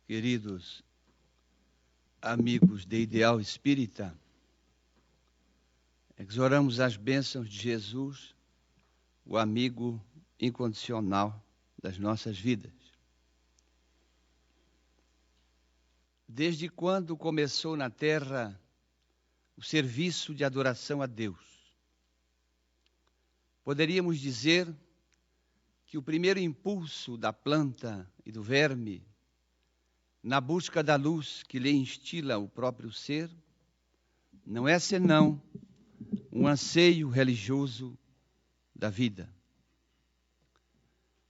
Queridos amigos de Ideal Espírita, exoramos as bênçãos de Jesus, o amigo incondicional das nossas vidas. Desde quando começou na terra o serviço de adoração a Deus? Poderíamos dizer que o primeiro impulso da planta e do verme, na busca da luz que lhe instila o próprio ser, não é senão um anseio religioso da vida.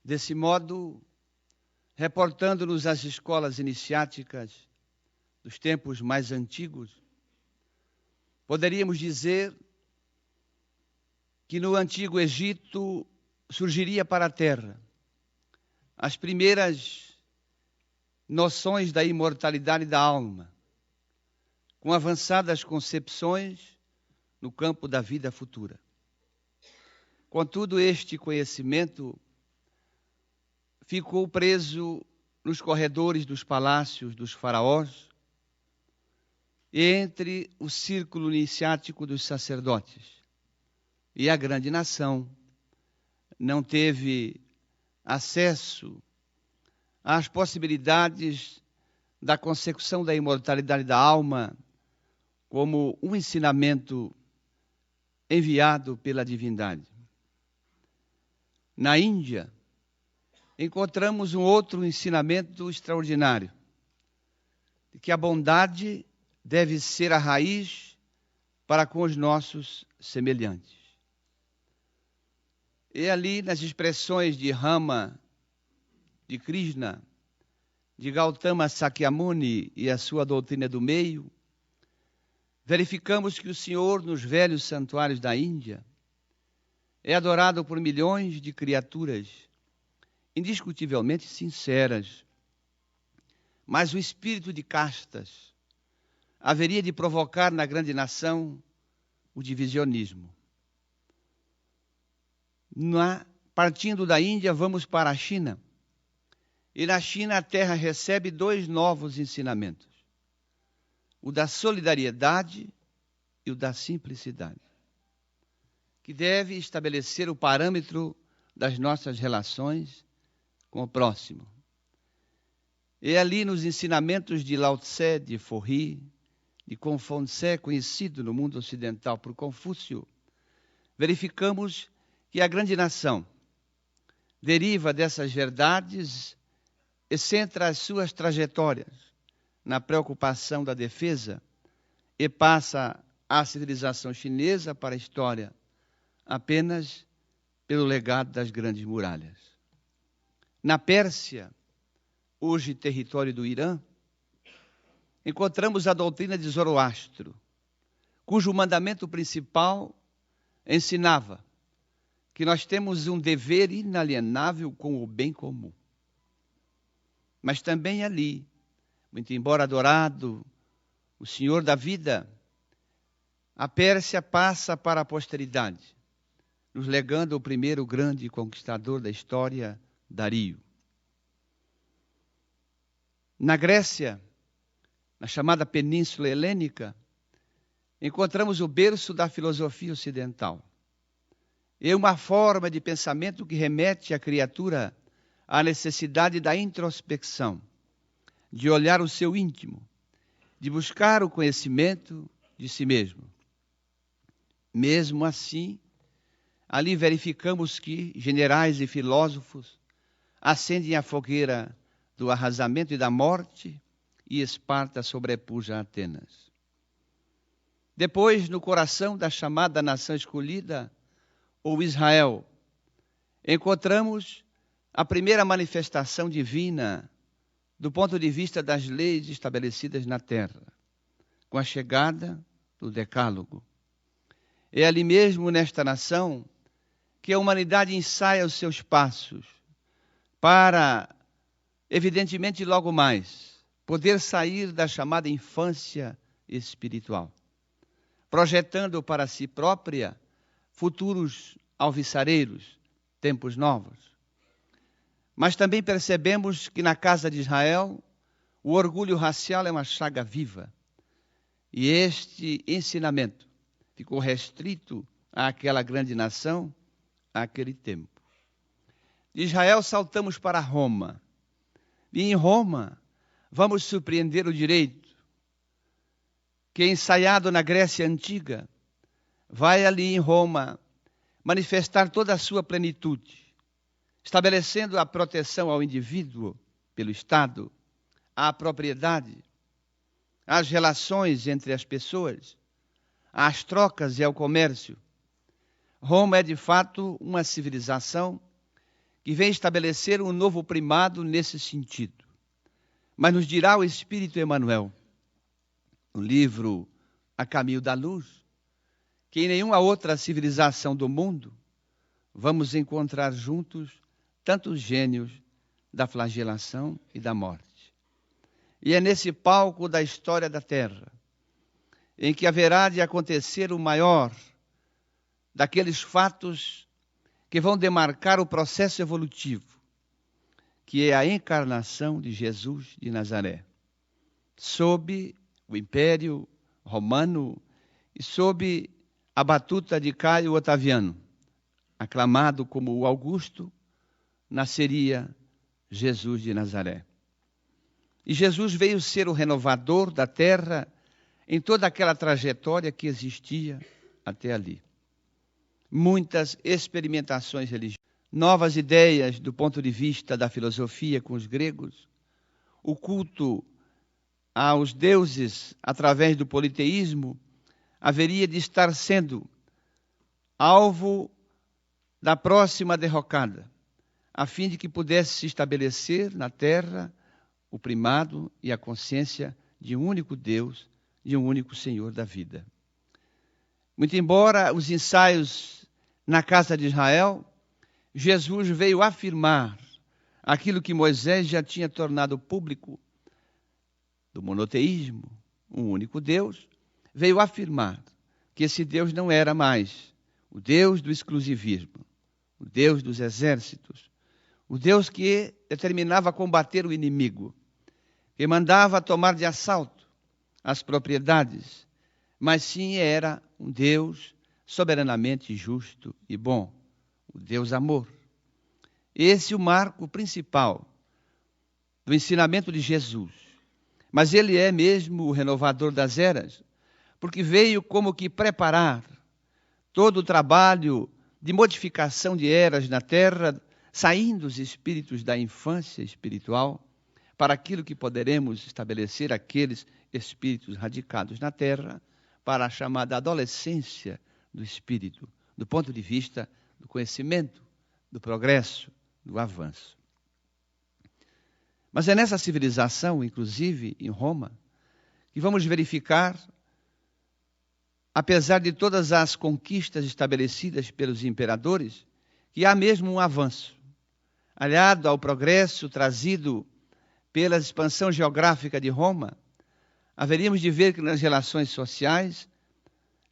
Desse modo, reportando-nos às escolas iniciáticas dos tempos mais antigos, poderíamos dizer que no Antigo Egito surgiria para a Terra as primeiras noções da imortalidade da alma, com avançadas concepções no campo da vida futura. Contudo, este conhecimento ficou preso nos corredores dos palácios dos faraós e entre o círculo iniciático dos sacerdotes. E a grande nação não teve acesso às possibilidades da consecução da imortalidade da alma como um ensinamento enviado pela divindade. Na Índia, encontramos um outro ensinamento extraordinário, de que a bondade deve ser a raiz para com os nossos semelhantes. E ali, nas expressões de Rama, de Krishna, de Gautama Sakyamuni e a sua doutrina do meio, verificamos que o Senhor, nos velhos santuários da Índia, é adorado por milhões de criaturas indiscutivelmente sinceras, mas o espírito de castas haveria de provocar na grande nação o divisionismo. Partindo da Índia, vamos para a China. E na China a terra recebe dois novos ensinamentos: o da solidariedade e o da simplicidade, que deve estabelecer o parâmetro das nossas relações com o próximo. E ali nos ensinamentos de Lao Tse, de Forri, de Confúcio, conhecido no mundo ocidental por Confúcio, verificamos que a grande nação deriva dessas verdades e centra as suas trajetórias na preocupação da defesa e passa a civilização chinesa para a história apenas pelo legado das grandes muralhas. Na Pérsia, hoje território do Irã, encontramos a doutrina de Zoroastro, cujo mandamento principal ensinava que nós temos um dever inalienável com o bem comum. Mas também ali, muito embora adorado, o Senhor da vida, a Pérsia passa para a posteridade, nos legando o primeiro grande conquistador da história, Dario. Na Grécia, na chamada Península Helênica, encontramos o berço da filosofia ocidental. É uma forma de pensamento que remete à criatura à necessidade da introspecção, de olhar o seu íntimo, de buscar o conhecimento de si mesmo. Mesmo assim, ali verificamos que generais e filósofos acendem a fogueira do arrasamento e da morte, e Esparta sobrepuja Atenas. Depois, no coração da chamada nação escolhida, ou Israel, encontramos a primeira manifestação divina do ponto de vista das leis estabelecidas na terra, com a chegada do Decálogo. É ali mesmo, nesta nação, que a humanidade ensaia os seus passos para, evidentemente, logo mais, poder sair da chamada infância espiritual, projetando para si própria futuros alviçareiros, tempos novos. Mas também percebemos que na casa de Israel O orgulho racial é uma chaga viva. E este ensinamento ficou restrito àquela grande nação, àquele tempo. De Israel saltamos para Roma. E em Roma vamos surpreender o direito, que ensaiado na Grécia Antiga, vai ali em Roma manifestar toda a sua plenitude, estabelecendo a proteção ao indivíduo pelo Estado, à propriedade, às relações entre as pessoas, às trocas e ao comércio. Roma é de fato uma civilização que vem estabelecer um novo primado nesse sentido. Mas nos dirá o Espírito Emmanuel, no livro A Caminho da Luz, que em nenhuma outra civilização do mundo vamos encontrar juntos tantos gênios da flagelação e da morte. E é nesse palco da história da Terra, em que haverá de acontecer o maior daqueles fatos que vão demarcar o processo evolutivo, que é a encarnação de Jesus de Nazaré, sob o Império Romano e sob a batuta de Caio Otaviano, aclamado como o Augusto, nasceria Jesus de Nazaré. E Jesus veio ser o renovador da terra em toda aquela trajetória que existia até ali. Muitas experimentações religiosas, novas ideias do ponto de vista da filosofia com os gregos, o culto aos deuses através do politeísmo haveria de estar sendo alvo da próxima derrocada, a fim de que pudesse se estabelecer na terra o primado e a consciência de um único Deus, de um único Senhor da vida. Muito embora os ensaios na casa de Israel, Jesus veio afirmar aquilo que Moisés já tinha tornado público, do monoteísmo, um único Deus, veio afirmar que esse Deus não era mais o Deus do exclusivismo, o Deus dos exércitos, o Deus que determinava combater o inimigo, que mandava tomar de assalto as propriedades, mas sim era um Deus soberanamente justo e bom, o Deus amor. Esse é o marco principal do ensinamento de Jesus. Mas ele é mesmo o renovador das eras, porque veio como que preparar todo o trabalho de modificação de eras na terra, saindo os espíritos da infância espiritual, para aquilo que poderemos estabelecer aqueles espíritos radicados na terra, para a chamada adolescência do espírito, do ponto de vista do conhecimento, do progresso, do avanço. Mas é nessa civilização, inclusive em Roma, que vamos verificar, apesar de todas as conquistas estabelecidas pelos imperadores, que há mesmo um avanço, aliado ao progresso trazido pela expansão geográfica de Roma. Haveríamos de ver que nas relações sociais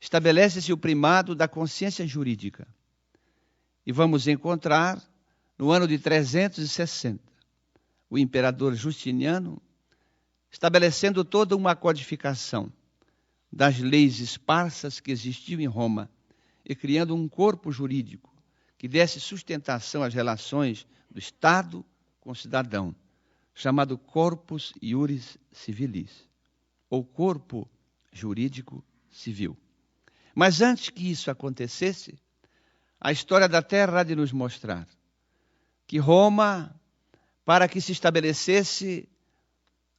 estabelece-se o primado da consciência jurídica. E vamos encontrar, no ano de 360, o imperador Justiniano estabelecendo toda uma codificação das leis esparsas que existiam em Roma e criando um corpo jurídico que desse sustentação às relações do Estado com o cidadão, chamado Corpus Iuris Civilis, ou corpo jurídico civil. Mas antes que isso acontecesse, a história da Terra há de nos mostrar que Roma, para que se estabelecesse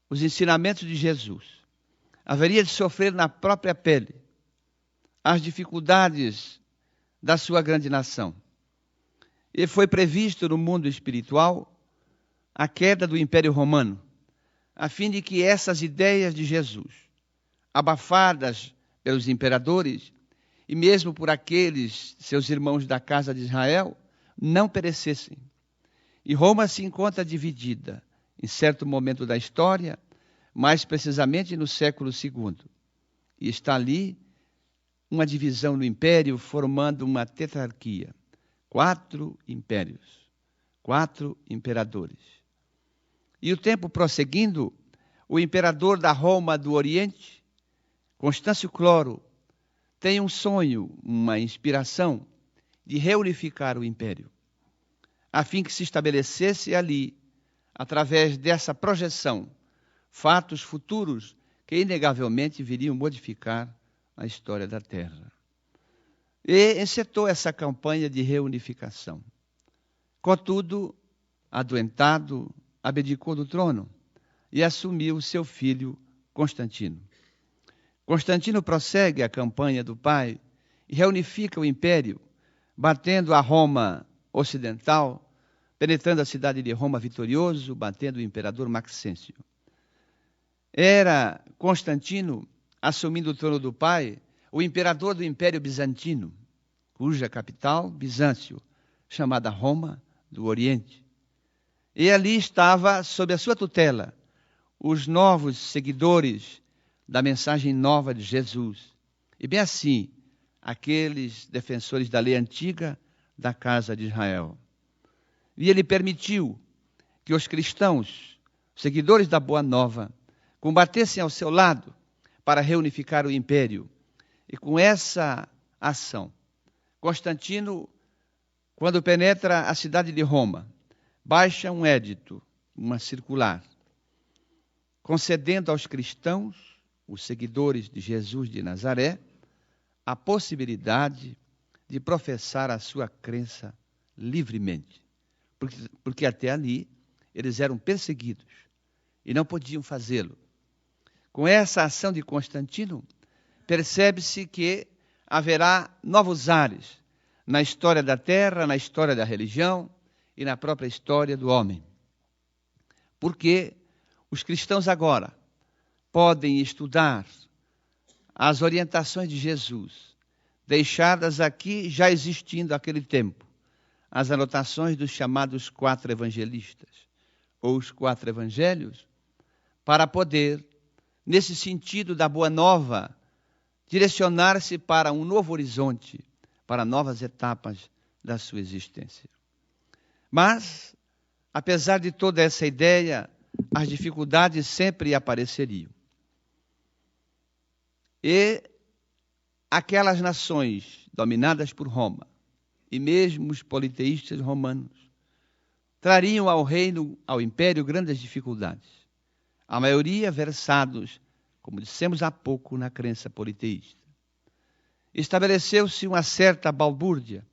os ensinamentos de Jesus, haveria de sofrer na própria pele as dificuldades da sua grande nação. E foi previsto no mundo espiritual a queda do Império Romano, a fim de que essas ideias de Jesus, abafadas pelos imperadores e mesmo por aqueles seus irmãos da casa de Israel, não perecessem. E Roma se encontra dividida em certo momento da história, mais precisamente no século II. E está ali uma divisão no império, formando uma tetrarquia. 4 impérios, 4 imperadores. E o tempo prosseguindo, o imperador da Roma do Oriente, Constâncio Cloro, tem um sonho, uma inspiração de reunificar o império, a fim que se estabelecesse ali, através dessa projeção, fatos futuros que inegavelmente viriam modificar a história da Terra. E encetou essa campanha de reunificação. Contudo, adoentado, abdicou do trono e assumiu seu filho Constantino. Constantino prossegue a campanha do pai e reunifica o império, batendo a Roma ocidental, penetrando a cidade de Roma vitorioso, batendo o imperador Maxêncio. Era Constantino, assumindo o trono do pai, o imperador do Império Bizantino, cuja capital, Bizâncio, chamada Roma do Oriente. E ali estava, sob a sua tutela, os novos seguidores da mensagem nova de Jesus. E bem assim, aqueles defensores da lei antiga da casa de Israel. E ele permitiu que os cristãos, seguidores da Boa Nova, combatessem ao seu lado para reunificar o império. E com essa ação, Constantino, quando penetra a cidade de Roma, baixa um édito, uma circular, concedendo aos cristãos, os seguidores de Jesus de Nazaré, a possibilidade de professar a sua crença livremente. Porque até ali eles eram perseguidos e não podiam fazê-lo. Com essa ação de Constantino, percebe-se que haverá novos ares na história da terra, na história da religião e na própria história do homem. Porque os cristãos agora podem estudar as orientações de Jesus, deixadas aqui já existindo naquele tempo, as anotações dos chamados 4 evangelistas, ou os 4 evangelhos, para poder, nesse sentido da Boa Nova, direcionar-se para um novo horizonte, para novas etapas da sua existência. Mas, apesar de toda essa ideia, as dificuldades sempre apareceriam. E aquelas nações dominadas por Roma, e mesmo os politeístas romanos, trariam ao reino, ao império, grandes dificuldades. A maioria versados, como dissemos há pouco, na crença politeísta. Estabeleceu-se uma certa balbúrdia,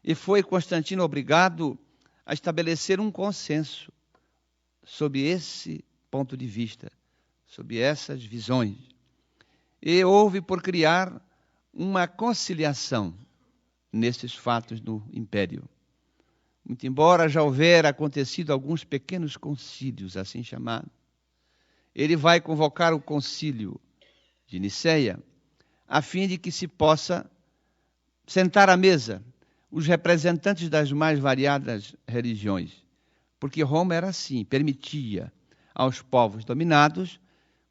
e foi Constantino obrigado a estabelecer um consenso sob esse ponto de vista, sob essas visões. E houve por criar uma conciliação nesses fatos do império. Muito embora já houvera acontecido alguns pequenos concílios, assim chamados, ele vai convocar o concílio de Niceia, a fim de que se possa sentar à mesa os representantes das mais variadas religiões. Porque Roma era assim, permitia aos povos dominados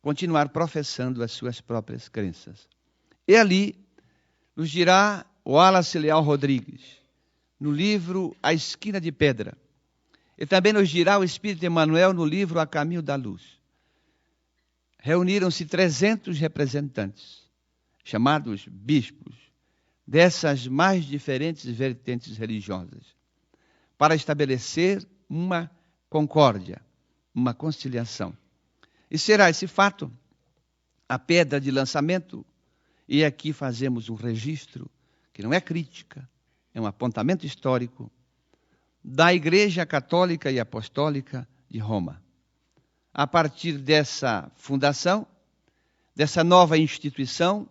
continuar professando as suas próprias crenças. E ali nos dirá o Wallace Leal Rodrigues, no livro A Esquina de Pedra. E também nos dirá o Espírito Emmanuel no livro A Caminho da Luz. Reuniram-se 300 representantes, chamados bispos, dessas mais diferentes vertentes religiosas, para estabelecer uma concórdia, uma conciliação. E será esse fato a pedra de lançamento, e aqui fazemos um registro, que não é crítica, é um apontamento histórico, da Igreja Católica e Apostólica de Roma. A partir dessa fundação, dessa nova instituição,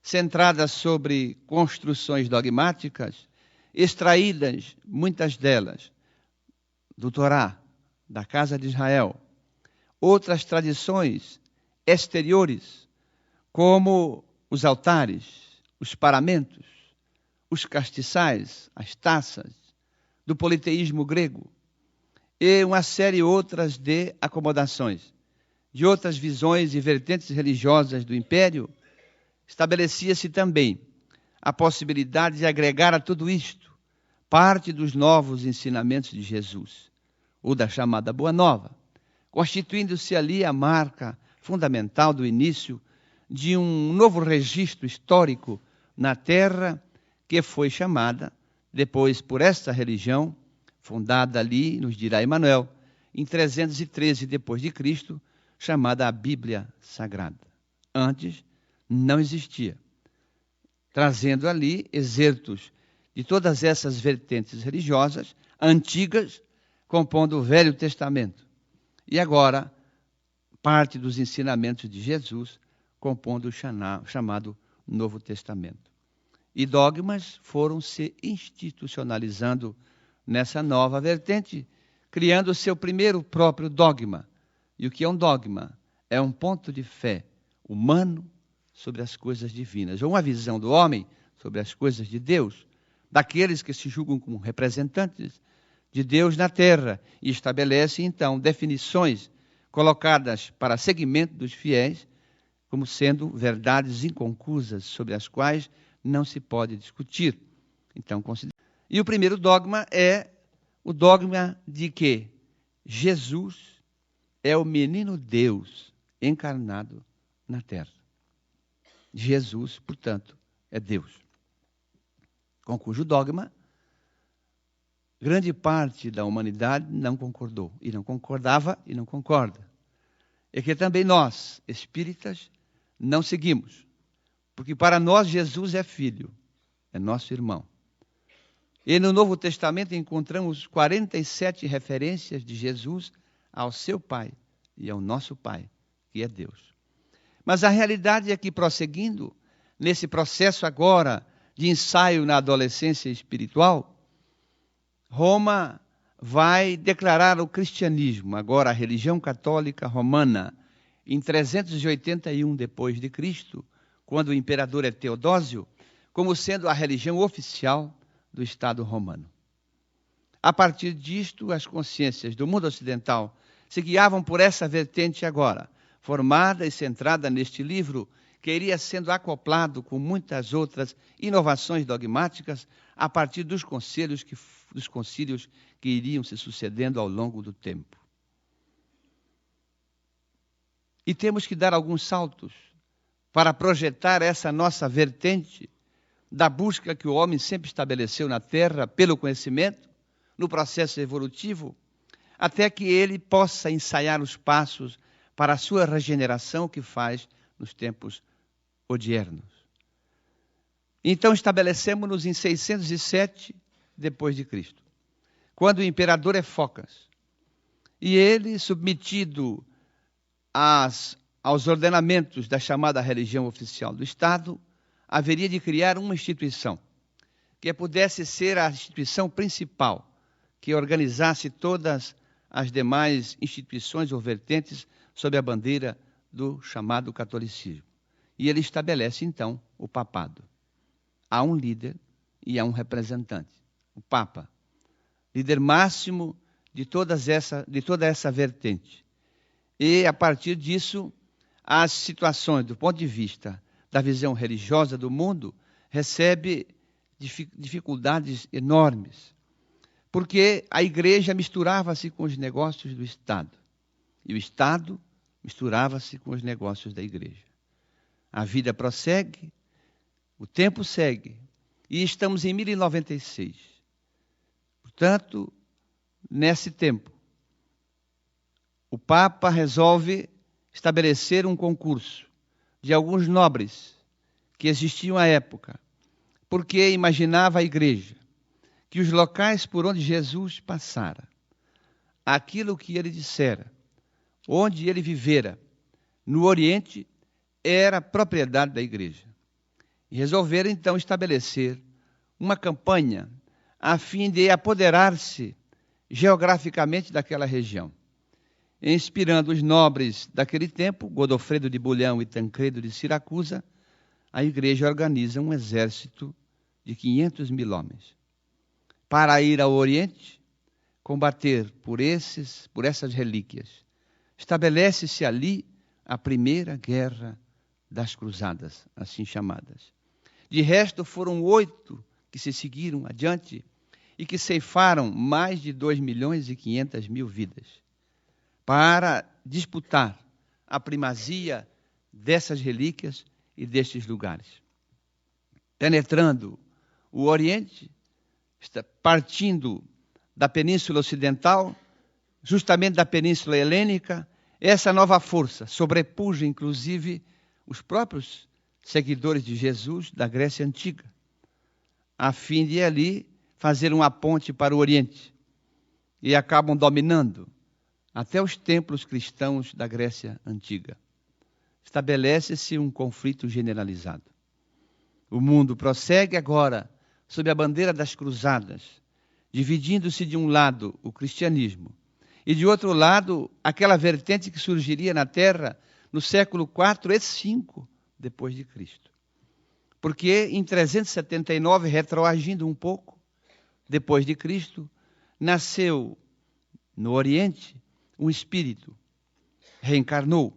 centrada sobre construções dogmáticas, extraídas, muitas delas, do Torá, da Casa de Israel, outras tradições exteriores, como os altares, os paramentos, os castiçais, as taças, do politeísmo grego, e uma série outras de acomodações, de outras visões e vertentes religiosas do império, estabelecia-se também a possibilidade de agregar a tudo isto parte dos novos ensinamentos de Jesus, ou da chamada Boa Nova, constituindo-se ali a marca fundamental do início de um novo registro histórico na terra, que foi chamada depois por esta religião, fundada ali, nos dirá Emmanuel, em 313 depois de Cristo, chamada a Bíblia Sagrada. Antes não existia, trazendo ali excertos de todas essas vertentes religiosas antigas, compondo o Velho Testamento. E agora, parte dos ensinamentos de Jesus, compondo o chamado Novo Testamento. E dogmas foram se institucionalizando nessa nova vertente, criando o seu primeiro próprio dogma. E o que é um dogma? É um ponto de fé humano sobre as coisas divinas, ou uma visão do homem sobre as coisas de Deus, daqueles que se julgam como representantes de Deus na terra, e estabelece, então, definições colocadas para seguimento dos fiéis, como sendo verdades inconclusas sobre as quais não se pode discutir. Então, e o primeiro dogma é o dogma de que Jesus é o menino Deus encarnado na terra. Jesus, portanto, é Deus. Com cujo dogma, grande parte da humanidade não concordou, e não concordava e não concorda. É que também nós, espíritas, não seguimos. Porque para nós Jesus é filho, é nosso irmão. E no Novo Testamento encontramos 47 referências de Jesus ao seu Pai e ao nosso Pai, que é Deus. Mas a realidade é que, prosseguindo nesse processo agora de ensaio na adolescência espiritual, Roma vai declarar o cristianismo, agora a religião católica romana, em 381 depois de Cristo, quando o imperador é Teodósio, como sendo a religião oficial do Estado romano. A partir disto, as consciências do mundo ocidental se guiavam por essa vertente agora, formada e centrada neste livro, que iria sendo acoplado com muitas outras inovações dogmáticas a partir dos concílios que iriam se sucedendo ao longo do tempo. E temos que dar alguns saltos para projetar essa nossa vertente da busca que o homem sempre estabeleceu na Terra pelo conhecimento, no processo evolutivo, até que ele possa ensaiar os passos para a sua regeneração que faz nos tempos odiernos. Então estabelecemos-nos em 607 depois de Cristo, quando o imperador é Focas, e ele, submetido aos ordenamentos da chamada religião oficial do Estado, haveria de criar uma instituição que pudesse ser a instituição principal, que organizasse todas as demais instituições ou vertentes sob a bandeira do chamado catolicismo. E ele estabelece, então, o papado. Há um líder e há um representante, o Papa, líder máximo de toda essa vertente. E, a partir disso, as situações, do ponto de vista da visão religiosa do mundo, recebe dificuldades enormes, porque a igreja misturava-se com os negócios do Estado, e o Estado misturava-se com os negócios da igreja. A vida prossegue, o tempo segue, e estamos em 1096. Portanto, nesse tempo, o Papa resolve estabelecer um concurso de alguns nobres que existiam à época, porque imaginava a igreja que os locais por onde Jesus passara, aquilo que ele dissera, onde ele vivera, no Oriente, era propriedade da igreja. E resolveram então estabelecer uma campanha a fim de apoderar-se geograficamente daquela região, inspirando os nobres daquele tempo, Godofredo de Bulhão e Tancredo de Siracusa. A igreja organiza um exército de 500 mil homens para ir ao Oriente, combater por essas relíquias. Estabelece-se ali a primeira guerra das cruzadas, assim chamadas. De resto, foram 8 que se seguiram adiante e que ceifaram mais de 2.500.000 vidas. para disputar a primazia dessas relíquias e destes lugares. Penetrando o Oriente, partindo da Península Ocidental, justamente da Península Helênica, essa nova força sobrepuja, inclusive, os próprios seguidores de Jesus da Grécia Antiga, a fim de ali fazer uma ponte para o Oriente, e acabam dominando até os templos cristãos da Grécia Antiga. Estabelece-se um conflito generalizado. O mundo prossegue agora sob a bandeira das cruzadas, dividindo-se de um lado o cristianismo e de outro lado aquela vertente que surgiria na Terra no século IV e V depois de Cristo. Porque em 379, retroagindo um pouco, depois de Cristo, nasceu no Oriente um espírito, reencarnou,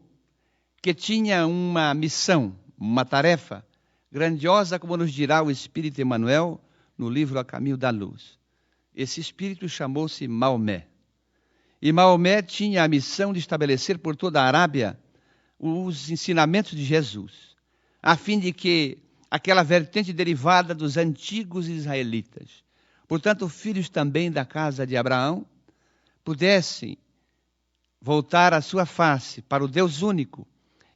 que tinha uma missão, uma tarefa grandiosa, como nos dirá o Espírito Emmanuel no livro A Caminho da Luz. Esse espírito chamou-se Maomé. E Maomé tinha a missão de estabelecer por toda a Arábia os ensinamentos de Jesus, a fim de que aquela vertente derivada dos antigos israelitas, portanto, filhos também da casa de Abraão, pudessem voltar a sua face para o Deus único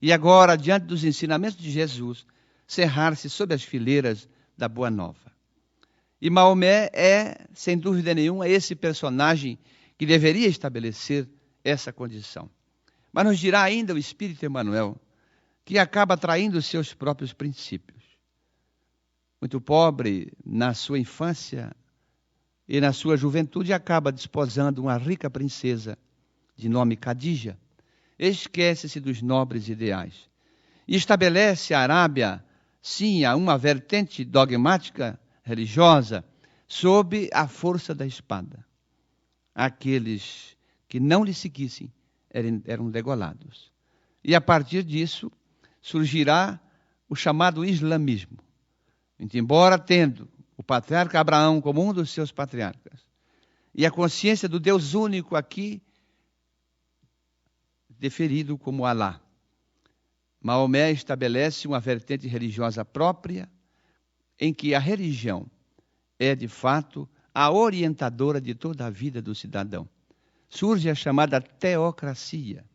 e agora, diante dos ensinamentos de Jesus, cerrar-se sob as fileiras da Boa Nova. E Maomé é, sem dúvida nenhuma, esse personagem que deveria estabelecer essa condição. Mas nos dirá ainda o Espírito Emmanuel que acaba traindo os seus próprios princípios. Muito pobre na sua infância e na sua juventude, acaba desposando uma rica princesa de nome Khadija. Esquece-se dos nobres ideais e estabelece a Arábia, sim, a uma vertente dogmática religiosa sob a força da espada. Aqueles que não lhe seguissem eram degolados. E a partir disso surgirá o chamado islamismo. Embora tendo o patriarca Abraão como um dos seus patriarcas, e a consciência do Deus único aqui deferido como Alá, Maomé estabelece uma vertente religiosa própria, em que a religião é, de fato, a orientadora de toda a vida do cidadão. Surge a chamada teocracia.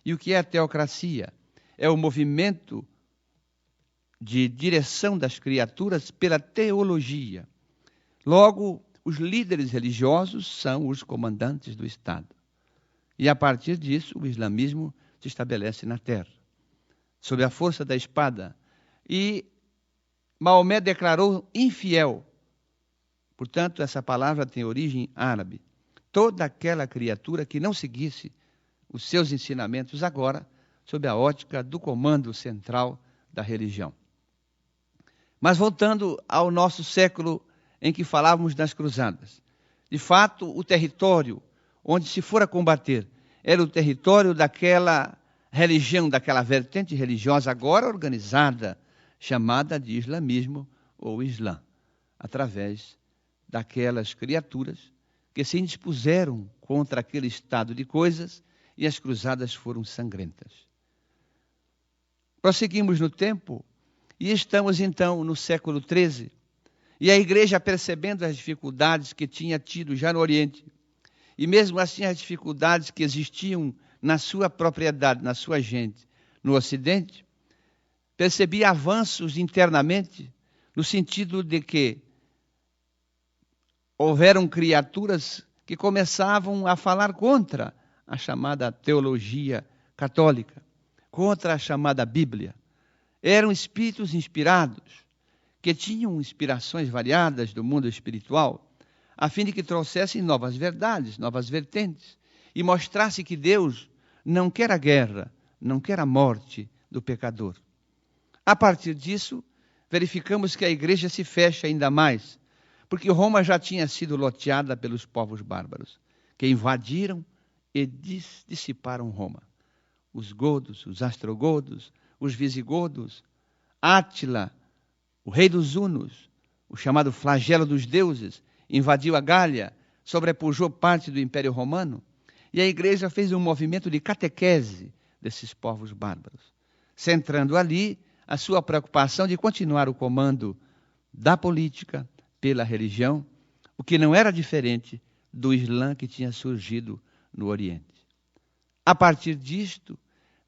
E o que é a teocracia? É o movimento de direção das criaturas pela teologia. Logo, os líderes religiosos são os comandantes do Estado. E a partir disso, o islamismo se estabelece na terra, sob a força da espada. E Maomé declarou infiel. Portanto, essa palavra tem origem árabe. Toda aquela criatura que não seguisse os seus ensinamentos agora, sob a ótica do comando central da religião. Mas voltando ao nosso século em que falávamos das cruzadas. De fato, o território onde se fora combater era o território daquela religião, daquela vertente religiosa agora organizada, chamada de islamismo ou islã, através daquelas criaturas que se indispuseram contra aquele estado de coisas e as cruzadas foram sangrentas. Prosseguimos no tempo e estamos então no século XIII, e a igreja, percebendo as dificuldades que tinha tido já no Oriente, e mesmo assim as dificuldades que existiam na sua propriedade, na sua gente, no Ocidente, percebia avanços internamente, no sentido de que houveram criaturas que começavam a falar contra a chamada teologia católica, contra a chamada Bíblia. Eram espíritos inspirados, que tinham inspirações variadas do mundo espiritual, a fim de que trouxessem novas verdades, novas vertentes, e mostrasse que Deus não quer a guerra, não quer a morte do pecador. A partir disso, verificamos que a igreja se fecha ainda mais, porque Roma já tinha sido loteada pelos povos bárbaros, que invadiram e dissiparam Roma. Os godos, os astrogodos, os visigodos, Átila, o rei dos hunos, o chamado flagelo dos deuses, invadiu a Gália, sobrepujou parte do Império Romano, E a igreja fez um movimento de catequese desses povos bárbaros, centrando ali a sua preocupação de continuar o comando da política pela religião, o que não era diferente do Islã que tinha surgido no Oriente. A partir disto,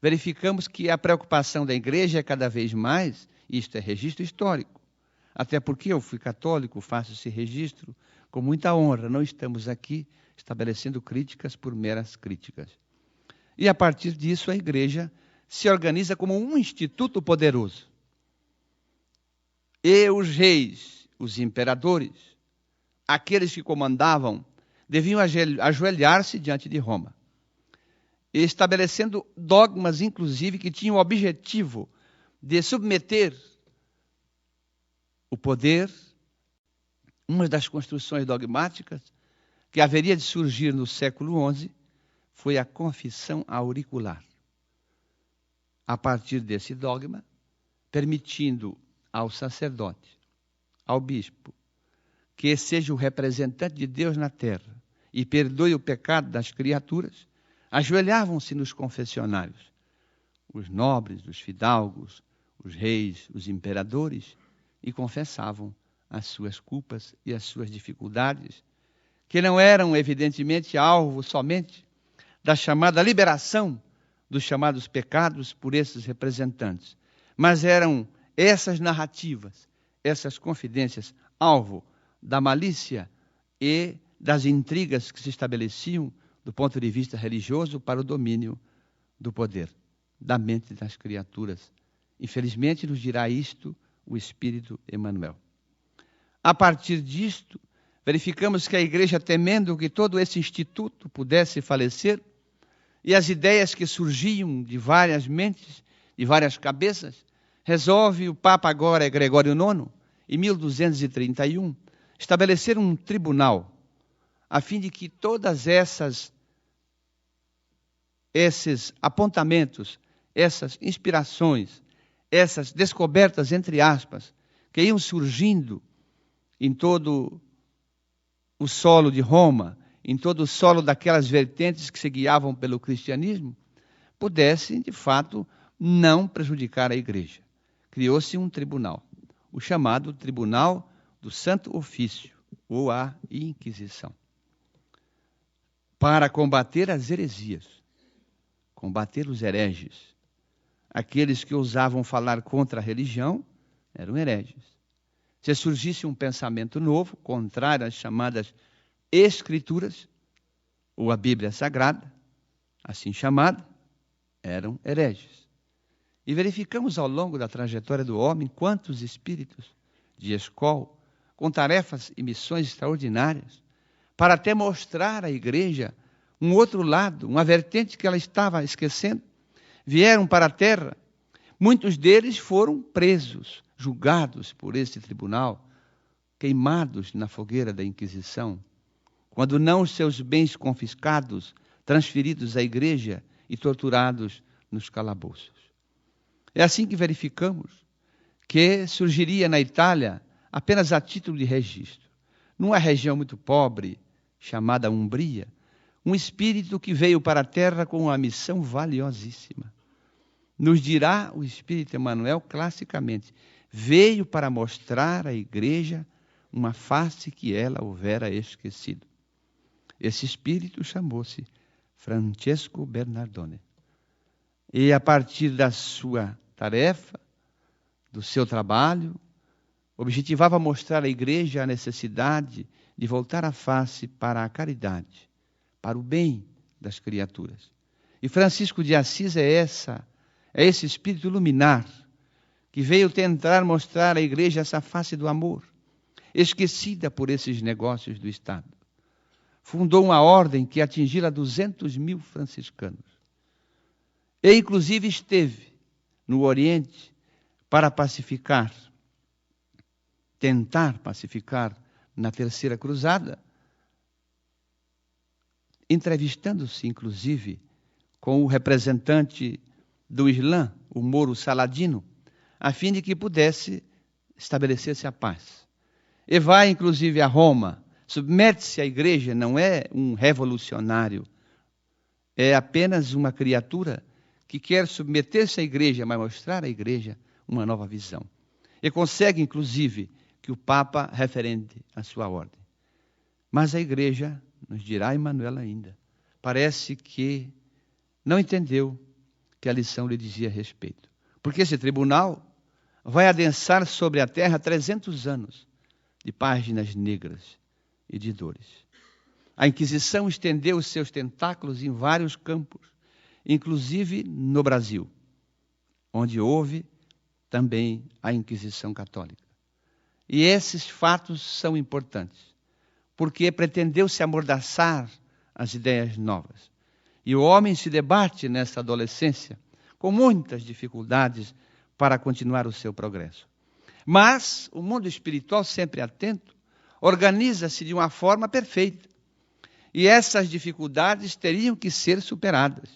verificamos que a preocupação da igreja é cada vez mais, isto é registro histórico, até porque eu fui católico, faço esse registro com muita honra, não estamos aqui estabelecendo críticas por meras críticas. E a partir disso a igreja se organiza como um instituto poderoso. E os reis, os imperadores, aqueles que comandavam, deviam ajoelhar-se diante de Roma, estabelecendo dogmas, inclusive, que tinham o objetivo de submeter o poder. Uma das construções dogmáticas que haveria de surgir no século XI foi a confissão auricular. A partir desse dogma, permitindo ao sacerdote, ao bispo, que seja o representante de Deus na terra e perdoe o pecado das criaturas, ajoelhavam-se nos confessionários. Os nobres, os fidalgos, os reis, os imperadores, e confessavam as suas culpas e as suas dificuldades, que não eram, evidentemente, alvo somente da chamada liberação dos chamados pecados por esses representantes, mas eram essas narrativas, essas confidências, alvo da malícia e das intrigas que se estabeleciam do ponto de vista religioso para o domínio do poder, da mente das criaturas. Infelizmente, nos dirá isto o Espírito Emmanuel. A partir disto, verificamos que a igreja, temendo que todo esse instituto pudesse falecer, e as ideias que surgiam de várias mentes, de várias cabeças, resolve o Papa agora, Gregório IX, em 1231, estabelecer um tribunal, a fim de que todas esses apontamentos, essas inspirações, essas descobertas, entre aspas, que iam surgindo em todo o solo de Roma, em todo o solo daquelas vertentes que se guiavam pelo cristianismo, pudessem, de fato, não prejudicar a igreja. Criou-se um tribunal, o chamado Tribunal do Santo Ofício, ou a Inquisição, para combater as heresias, combater os hereges. Aqueles que ousavam falar contra a religião eram hereges. Se surgisse um pensamento novo, contrário às chamadas Escrituras, ou a Bíblia Sagrada, assim chamada, eram hereges. E verificamos ao longo da trajetória do homem quantos espíritos de escola, com tarefas e missões extraordinárias, para até mostrar à igreja um outro lado, uma vertente que ela estava esquecendo, vieram para a terra. Muitos deles foram presos, julgados por este tribunal, queimados na fogueira da Inquisição, quando não os seus bens confiscados, transferidos à igreja e torturados nos calabouços. É assim que verificamos que surgiria na Itália, apenas a título de registro, numa região muito pobre, chamada Umbria, um espírito que veio para a terra com uma missão valiosíssima. Nos dirá o Espírito Emmanuel classicamente, veio para mostrar à igreja uma face que ela houvera esquecido. Esse espírito chamou-se Francesco Bernardone. E a partir da sua tarefa, do seu trabalho, objetivava mostrar à igreja a necessidade de voltar a face para a caridade, para o bem das criaturas. E Francisco de Assis é esse espírito luminar que veio tentar mostrar à igreja essa face do amor, esquecida por esses negócios do Estado. Fundou uma ordem que atingira 200.000 franciscanos. E inclusive esteve no Oriente para pacificar, tentar pacificar na Terceira Cruzada, entrevistando-se inclusive com o representante do Islã, o Moro Saladino, a fim de que pudesse estabelecer-se a paz. E vai inclusive a Roma, submete-se à igreja, não é um revolucionário, é apenas uma criatura que quer submeter-se à igreja, mas mostrar à igreja uma nova visão. E consegue, inclusive, que o Papa referende a sua ordem. Mas a igreja, nos dirá Emmanuel ainda, parece que não entendeu que a lição lhe dizia respeito. Porque esse tribunal vai adensar sobre a terra 300 anos de páginas negras e de dores. A Inquisição estendeu os seus tentáculos em vários campos, inclusive no Brasil, onde houve também a Inquisição Católica. E esses fatos são importantes, porque pretendeu-se amordaçar as ideias novas. E o homem se debate nessa adolescência com muitas dificuldades para continuar o seu progresso. Mas o mundo espiritual, sempre atento, organiza-se de uma forma perfeita. E essas dificuldades teriam que ser superadas.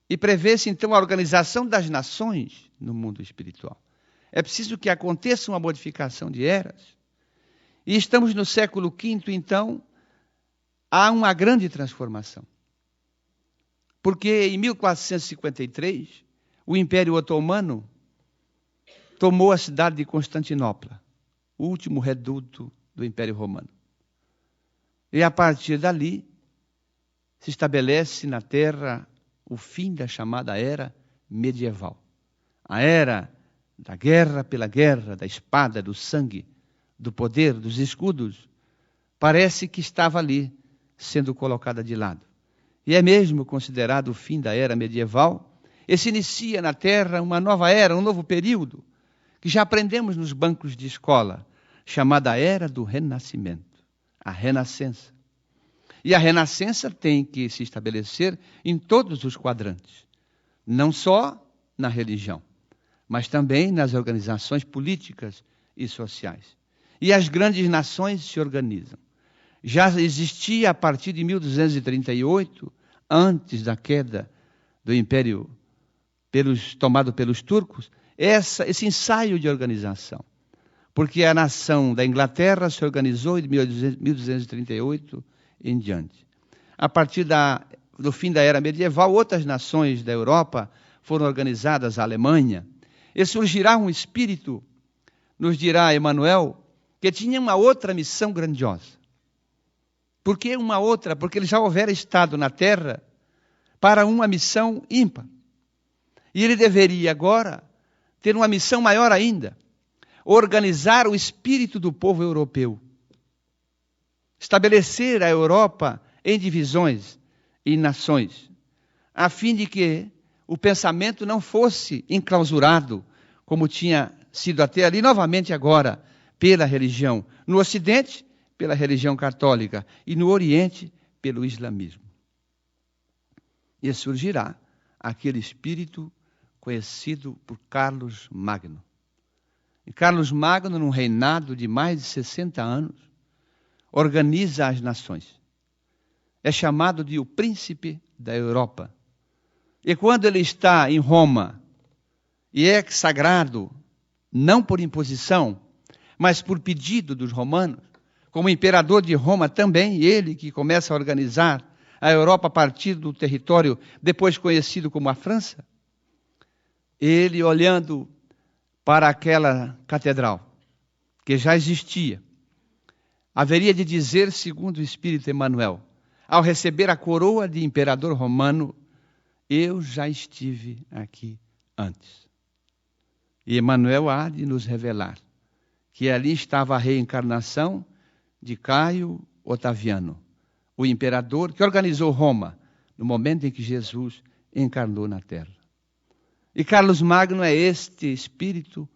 E prevê-se então a organização das nações no mundo espiritual. É preciso que aconteça uma modificação de eras. E estamos no século V, então, há uma grande transformação. Porque em 1453, o Império Otomano tomou a cidade de Constantinopla, o último reduto do Império Romano. E a partir dali, se estabelece na Terra o fim da chamada Era Medieval. A Era da guerra pela guerra, da espada, do sangue, do poder, dos escudos, parece que estava ali, sendo colocada de lado. E é mesmo considerado o fim da Era Medieval, e se inicia na Terra uma nova era, um novo período, que já aprendemos nos bancos de escola, chamada Era do Renascimento, a Renascença. E a Renascença tem que se estabelecer em todos os quadrantes, não só na religião, mas também nas organizações políticas e sociais. E as grandes nações se organizam. Já existia a partir de 1238, antes da queda do Império tomado pelos turcos, esse ensaio de organização. Porque a nação da Inglaterra se organizou de 1238 em diante. A partir do fim da Era Medieval, outras nações da Europa foram organizadas, a Alemanha, e surgirá um espírito, nos dirá Emmanuel, que tinha uma outra missão grandiosa. Por que uma outra? Porque ele já houvera estado na Terra para uma missão ímpar. E ele deveria agora ter uma missão maior ainda, organizar o espírito do povo europeu. Estabelecer a Europa em divisões e nações, a fim de que o pensamento não fosse enclausurado, como tinha sido até ali, novamente agora, pela religião. No Ocidente, pela religião católica, e no Oriente, pelo islamismo. E surgirá aquele espírito conhecido por Carlos Magno. E Carlos Magno, num reinado de mais de 60 anos, organiza as nações. É chamado de o príncipe da Europa. E quando ele está em Roma, e é sagrado, não por imposição, mas por pedido dos romanos, como imperador de Roma também, ele que começa a organizar a Europa a partir do território depois conhecido como a França, ele olhando para aquela catedral, que já existia, haveria de dizer, segundo o Espírito Emmanuel, ao receber a coroa de imperador romano, eu já estive aqui antes. E Emmanuel há de nos revelar que ali estava a reencarnação de Caio Otaviano, o imperador que organizou Roma no momento em que Jesus encarnou na terra. E Carlos Magno é este espírito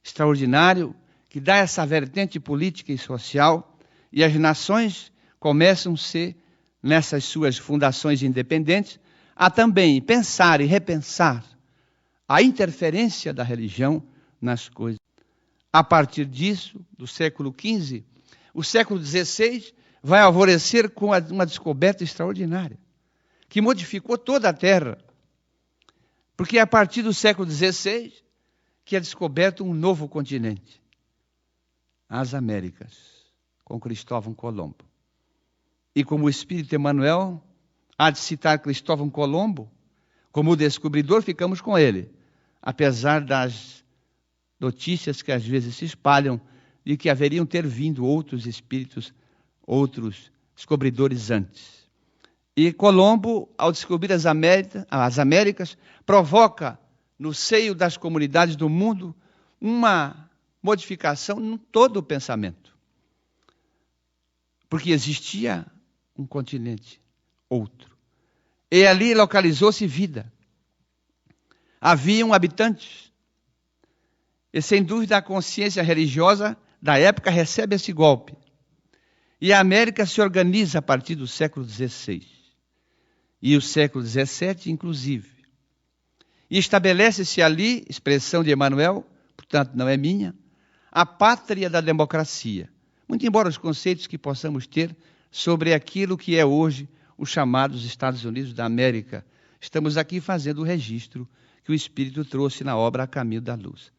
extraordinário que dá essa vertente política e social, e as nações começam a ser, nessas suas fundações independentes, a também pensar e repensar a interferência da religião nas coisas. A partir disso, do século XV, o século XVI vai alvorecer com uma descoberta extraordinária, que modificou toda a Terra. Porque é a partir do século XVI que é descoberto um novo continente, as Américas, com Cristóvão Colombo. E como o Espírito Emmanuel Há de citar Cristóvão Colombo, como descobridor, ficamos com ele, apesar das notícias que às vezes se espalham de que haveriam ter vindo outros espíritos, outros descobridores antes. E Colombo, ao descobrir as Américas, provoca no seio das comunidades do mundo uma modificação em todo o pensamento. Porque existia um continente, outro. E ali localizou-se vida. Haviam habitantes. E sem dúvida a consciência religiosa da época recebe esse golpe. E a América se organiza a partir do século XVI. E o século XVII, inclusive. E estabelece-se ali, expressão de Emmanuel, portanto não é minha, a pátria da democracia. Muito embora os conceitos que possamos ter sobre aquilo que é hoje os chamados Estados Unidos da América, estamos aqui fazendo o registro que o Espírito trouxe na obra A Caminho da Luz.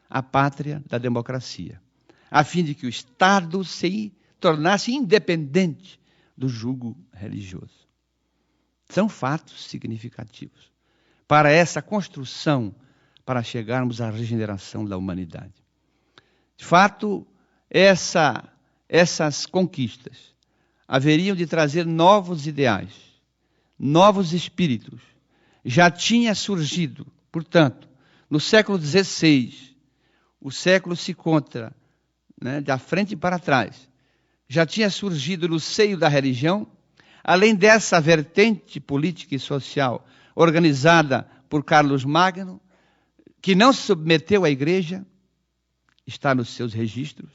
A pátria da democracia, a fim de que o Estado se tornasse independente do jugo religioso. São fatos significativos para essa construção, para chegarmos à regeneração da humanidade. De fato, essas conquistas haveriam de trazer novos ideais, novos espíritos. Já tinha surgido, portanto, no século XVI, o século se conta, da frente para trás, já tinha surgido no seio da religião, além dessa vertente política e social organizada por Carlos Magno, que não se submeteu à igreja, está nos seus registros,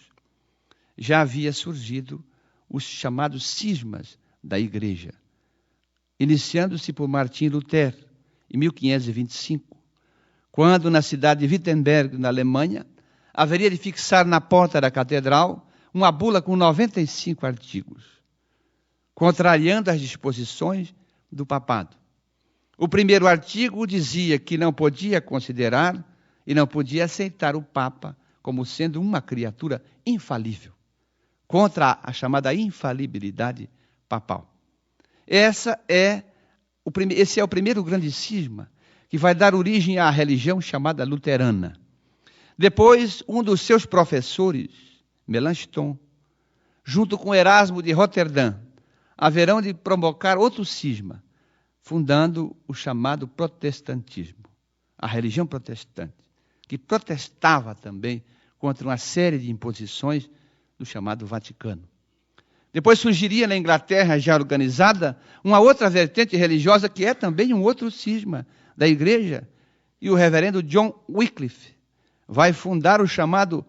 já havia surgido os chamados cismas da igreja, iniciando-se por Martim Lutero, em 1525, quando na cidade de Wittenberg, na Alemanha, haveria de fixar na porta da catedral uma bula com 95 artigos, contrariando as disposições do papado. O primeiro artigo dizia que não podia considerar e não podia aceitar o Papa como sendo uma criatura infalível, contra a chamada infalibilidade papal. Esse é o primeiro grande cisma que vai dar origem à religião chamada luterana. Depois, um dos seus professores, Melanchthon, junto com Erasmo de Roterdã, haverão de provocar outro cisma, fundando o chamado protestantismo, a religião protestante, que protestava também contra uma série de imposições do chamado Vaticano. Depois surgiria na Inglaterra, já organizada, uma outra vertente religiosa que é também um outro cisma da igreja, e o reverendo John Wycliffe vai fundar o chamado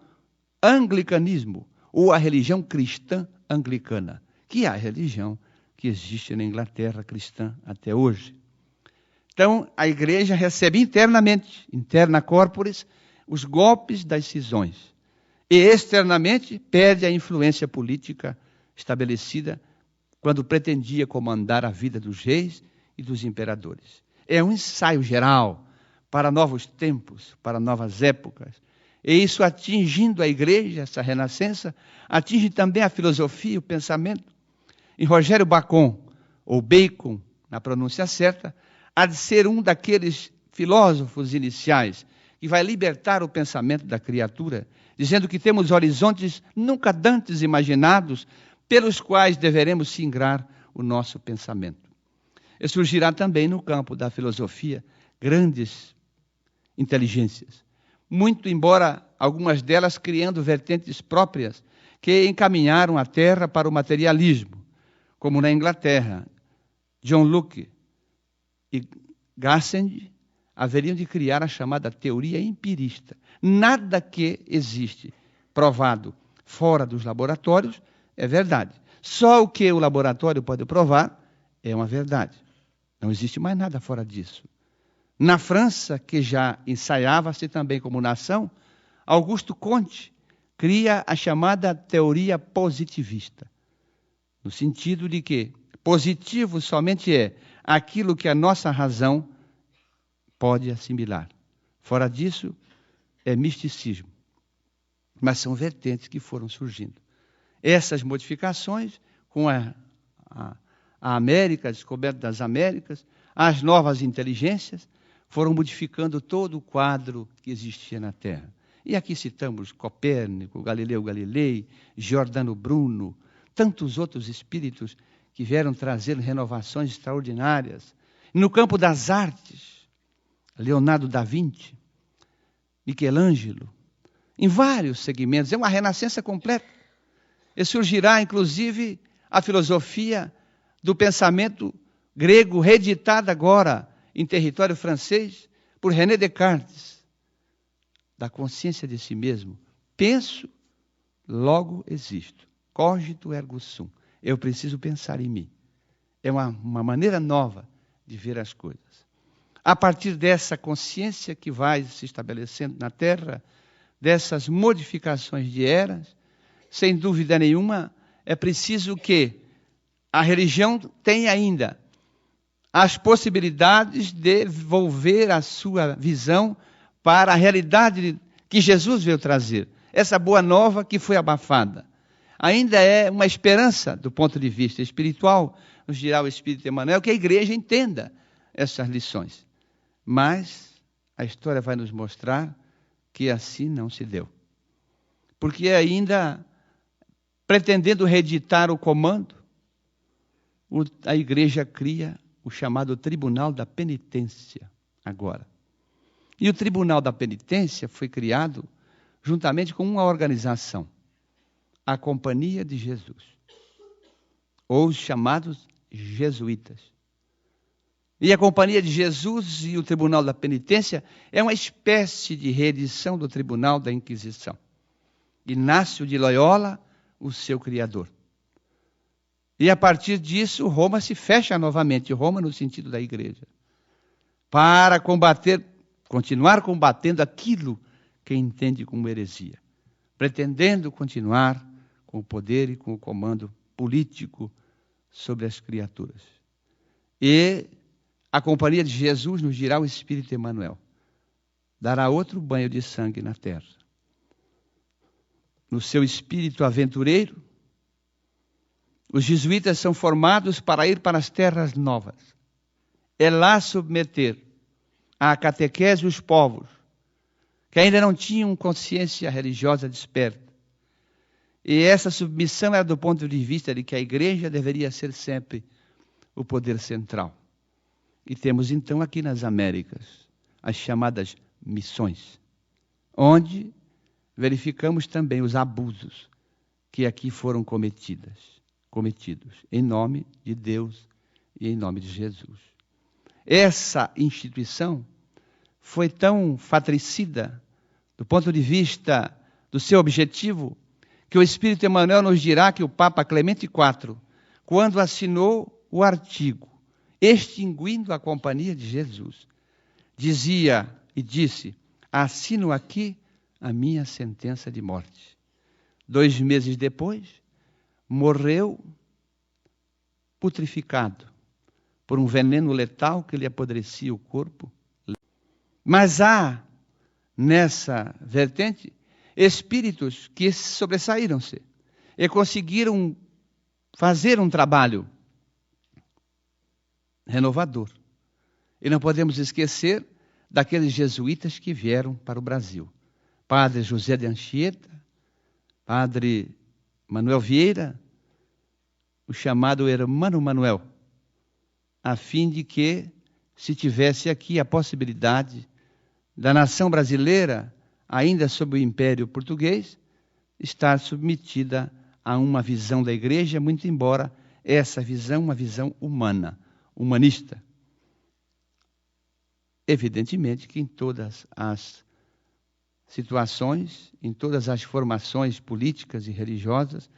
anglicanismo, ou a religião cristã anglicana, que é a religião que existe na Inglaterra cristã até hoje. Então, a igreja recebe internamente, interna corporis, os golpes das cisões. E externamente perde a influência política estabelecida quando pretendia comandar a vida dos reis e dos imperadores. É um ensaio geral para novos tempos, para novas épocas. E isso atingindo a igreja, essa renascença, atinge também a filosofia, o pensamento. Em Rogério Bacon, ou Bacon, na pronúncia certa, há de ser um daqueles filósofos iniciais que vai libertar o pensamento da criatura, dizendo que temos horizontes nunca dantes imaginados, pelos quais deveremos singrar o nosso pensamento. E surgirá também no campo da filosofia grandes inteligências, muito embora algumas delas criando vertentes próprias que encaminharam a Terra para o materialismo, como na Inglaterra, John Locke e Gassendi haveriam de criar a chamada teoria empirista. Nada que existe provado fora dos laboratórios é verdade. Só o que o laboratório pode provar é uma verdade. Não existe mais nada fora disso. Na França, que já ensaiava-se também como nação, Augusto Comte cria a chamada teoria positivista, no sentido de que positivo somente é aquilo que a nossa razão pode assimilar. Fora disso, é misticismo. Mas são vertentes que foram surgindo. Essas modificações, com a a América, a descoberta das Américas, as novas inteligências, foram modificando todo o quadro que existia na Terra. E aqui citamos Copérnico, Galileu Galilei, Giordano Bruno, tantos outros espíritos que vieram trazer renovações extraordinárias. No campo das artes, Leonardo da Vinci, Michelangelo, em vários segmentos, é uma renascença completa. E surgirá, inclusive, a filosofia do pensamento grego, reeditada agora em território francês por René Descartes, da consciência de si mesmo. Penso, logo existo. Cogito ergo sum. Eu preciso pensar em mim. É uma maneira nova de ver as coisas. A partir dessa consciência que vai se estabelecendo na Terra, dessas modificações de eras, sem dúvida nenhuma, é preciso que a religião tenha ainda as possibilidades de devolver a sua visão para a realidade que Jesus veio trazer. Essa boa nova que foi abafada. Ainda é uma esperança, do ponto de vista espiritual, nos dirá o Espírito Emmanuel, que a igreja entenda essas lições. Mas a história vai nos mostrar que assim não se deu. Porque ainda, pretendendo reeditar o comando, a igreja cria o chamado Tribunal da Penitência, agora. E o Tribunal da Penitência foi criado juntamente com uma organização, a Companhia de Jesus, ou os chamados jesuítas. E a Companhia de Jesus e o Tribunal da Penitência é uma espécie de reedição do Tribunal da Inquisição. Inácio de Loyola, o seu criador. E a partir disso, Roma se fecha novamente, Roma no sentido da igreja, para continuar combatendo aquilo que entende como heresia, pretendendo continuar com o poder e com o comando político sobre as criaturas. E a Companhia de Jesus nos dirá o Espírito Emmanuel, dará outro banho de sangue na terra. No seu espírito aventureiro, os jesuítas são formados para ir para as terras novas. É lá submeter à catequese os povos que ainda não tinham consciência religiosa desperta. E essa submissão era do ponto de vista de que a igreja deveria ser sempre o poder central. E temos então aqui nas Américas as chamadas missões, onde verificamos também os abusos que aqui foram cometidos em nome de Deus e em nome de Jesus. Essa instituição foi tão fratricida do ponto de vista do seu objetivo, que o Espírito Emmanuel nos dirá que o Papa Clemente IV, quando assinou o artigo extinguindo a Companhia de Jesus, dizia e disse: assino aqui a minha sentença de morte. 2 meses depois, morreu putrificado por um veneno letal que lhe apodrecia o corpo. Mas há, nessa vertente, espíritos que sobressaíram-se e conseguiram fazer um trabalho renovador. E não podemos esquecer daqueles jesuítas que vieram para o Brasil. Padre José de Anchieta, Padre Manuel Vieira, o chamado Hermano Manuel, a fim de que se tivesse aqui a possibilidade da nação brasileira, ainda sob o Império Português, estar submetida a uma visão da igreja, muito embora essa visão, uma visão humana, humanista. Evidentemente que em todas as situações, em todas as formações políticas e religiosas,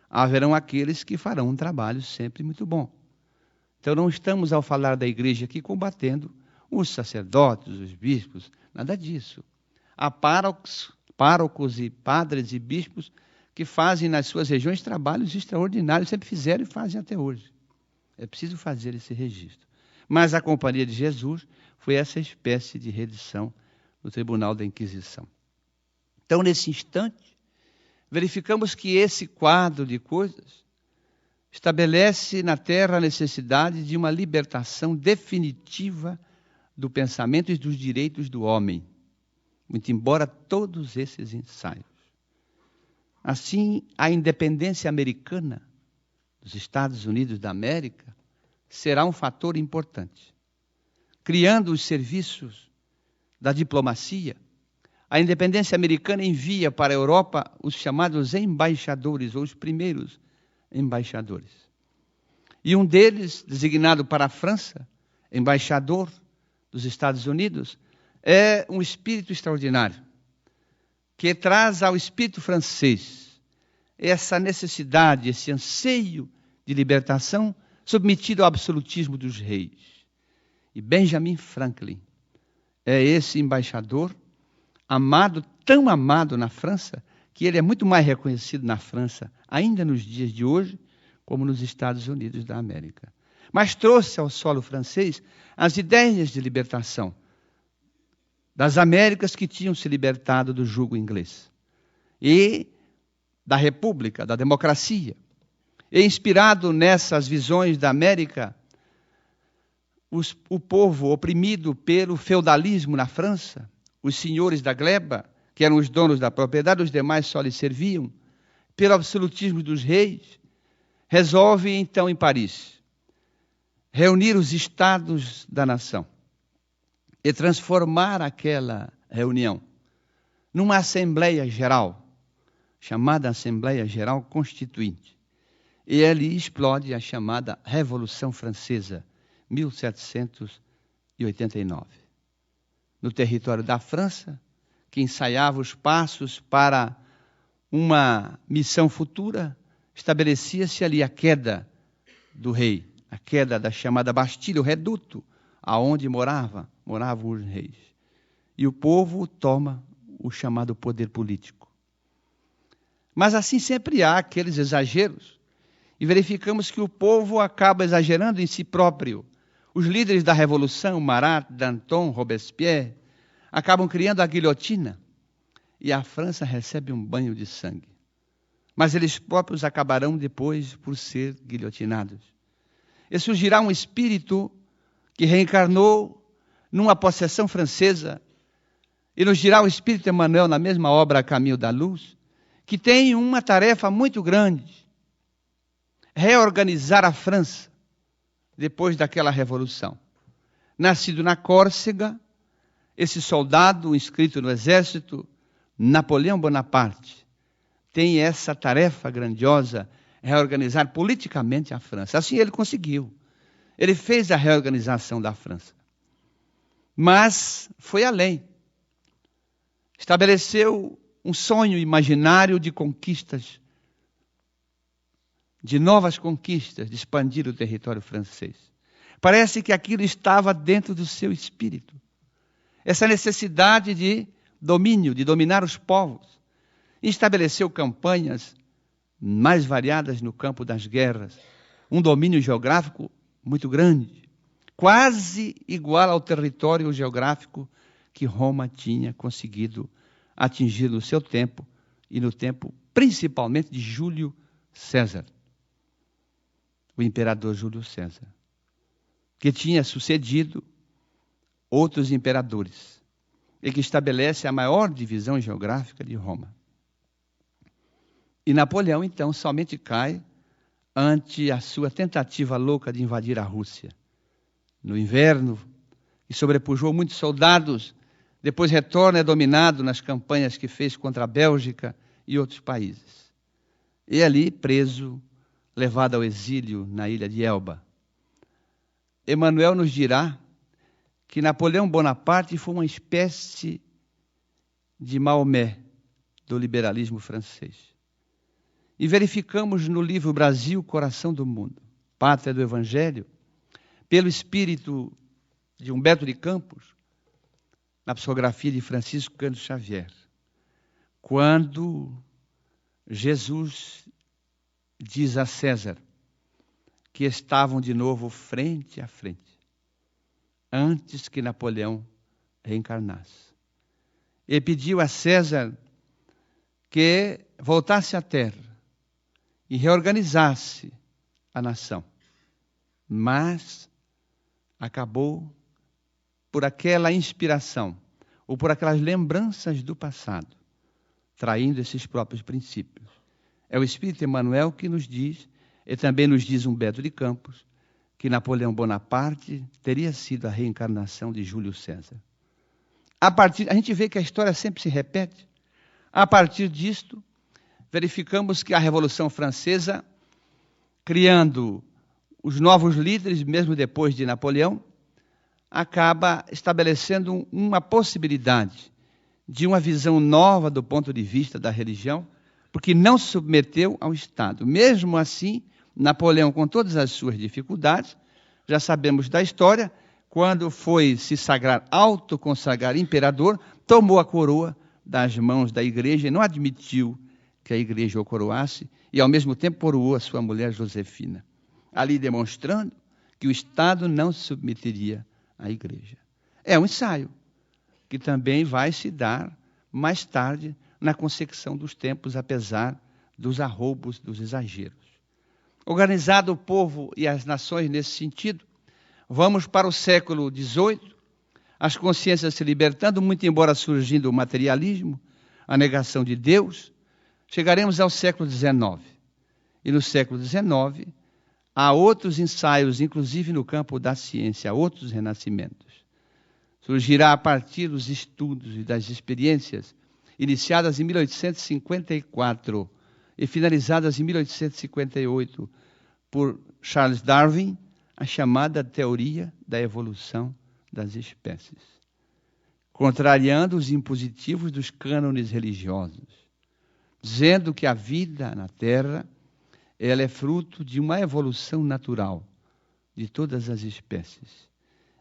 haverão aqueles que farão um trabalho sempre muito bom. Então não estamos, ao falar da igreja aqui, combatendo os sacerdotes, os bispos, nada disso. Há párocos e padres e bispos que fazem nas suas regiões trabalhos extraordinários, sempre fizeram e fazem até hoje. É preciso fazer esse registro. Mas a Companhia de Jesus foi essa espécie de reedição no Tribunal da Inquisição. Então, nesse instante, verificamos que esse quadro de coisas estabelece na Terra a necessidade de uma libertação definitiva do pensamento e dos direitos do homem, muito embora todos esses ensaios. Assim, a independência americana dos Estados Unidos da América será um fator importante. Criando os serviços da diplomacia, a independência americana envia para a Europa os chamados embaixadores, ou os primeiros embaixadores. E um deles, designado para a França, embaixador dos Estados Unidos, é um espírito extraordinário, que traz ao espírito francês essa necessidade, esse anseio de libertação submetido ao absolutismo dos reis. E Benjamin Franklin é esse embaixador amado, tão amado na França, que ele é muito mais reconhecido na França, ainda nos dias de hoje, como nos Estados Unidos da América. Mas trouxe ao solo francês as ideias de libertação das Américas que tinham se libertado do jugo inglês e da república, da democracia. E inspirado nessas visões da América, o povo oprimido pelo feudalismo na França, os senhores da gleba, que eram os donos da propriedade, os demais só lhes serviam, pelo absolutismo dos reis, resolve então em Paris reunir os estados da nação e transformar aquela reunião numa Assembleia Geral, chamada Assembleia Geral Constituinte. E ali explode a chamada Revolução Francesa, 1789. No território da França, que ensaiava os passos para uma missão futura, estabelecia-se ali a queda do rei, a queda da chamada Bastilha, o reduto, aonde moravam os reis. E o povo toma o chamado poder político. Mas assim sempre há aqueles exageros, e verificamos que o povo acaba exagerando em si próprio. Os líderes da Revolução, Marat, Danton, Robespierre, acabam criando a guilhotina, e a França recebe um banho de sangue. Mas eles próprios acabarão depois por ser guilhotinados. E surgirá um espírito que reencarnou numa possessão francesa, e nos dirá o Espírito Emmanuel na mesma obra A Caminho da Luz, que tem uma tarefa muito grande: reorganizar a França depois daquela revolução. Nascido na Córcega, esse soldado inscrito no exército, Napoleão Bonaparte, tem essa tarefa grandiosa, reorganizar politicamente a França. Assim ele conseguiu. Ele fez a reorganização da França. Mas foi além. Estabeleceu um sonho imaginário de conquistas, de novas conquistas, de expandir o território francês. Parece que aquilo estava dentro do seu espírito. Essa necessidade de domínio, de dominar os povos. Estabeleceu campanhas mais variadas no campo das guerras. Um domínio geográfico muito grande, quase igual ao território geográfico que Roma tinha conseguido atingir no seu tempo, e no tempo principalmente de Júlio César, o imperador Júlio César, que tinha sucedido outros imperadores, e que estabelece a maior divisão geográfica de Roma. E Napoleão, então, somente cai ante a sua tentativa louca de invadir a Rússia. No inverno, e sobrepujou muitos soldados, depois retorna e é dominado nas campanhas que fez contra a Bélgica e outros países. E ali, preso, levado ao exílio na ilha de Elba. Emmanuel nos dirá que Napoleão Bonaparte foi uma espécie de Maomé do liberalismo francês. E verificamos no livro Brasil, Coração do Mundo, Pátria do Evangelho, pelo espírito de Humberto de Campos, na psicografia de Francisco Cândido Xavier, quando Jesus diz a César que estavam de novo frente a frente, antes que Napoleão reencarnasse. Ele pediu a César que voltasse à terra e reorganizasse a nação. Mas acabou por aquela inspiração, ou por aquelas lembranças do passado, traindo esses próprios princípios. É o Espírito Emmanuel que nos diz, e também nos diz Humberto de Campos, que Napoleão Bonaparte teria sido a reencarnação de Júlio César. A gente vê que a história sempre se repete. A partir disto, verificamos que a Revolução Francesa, criando os novos líderes, mesmo depois de Napoleão, acaba estabelecendo uma possibilidade de uma visão nova do ponto de vista da religião, porque não se submeteu ao Estado. Mesmo assim, Napoleão, com todas as suas dificuldades, já sabemos da história, quando foi se sagrar, autoconsagrar imperador, tomou a coroa das mãos da igreja e não admitiu que a igreja o coroasse, e ao mesmo tempo coroou a sua mulher Josefina, ali demonstrando que o Estado não se submeteria à igreja. É um ensaio que também vai se dar mais tarde na concepção dos tempos, apesar dos arroubos, dos exageros. Organizado o povo e as nações nesse sentido, vamos para o século XVIII, as consciências se libertando, muito embora surgindo o materialismo, a negação de Deus. Chegaremos ao século XIX. E no século XIX, há outros ensaios, inclusive no campo da ciência, outros renascimentos. Surgirá a partir dos estudos e das experiências iniciadas em 1854 e finalizadas em 1858 por Charles Darwin, a chamada teoria da evolução das espécies, contrariando os impositivos dos cânones religiosos, dizendo que a vida na Terra ela é fruto de uma evolução natural de todas as espécies.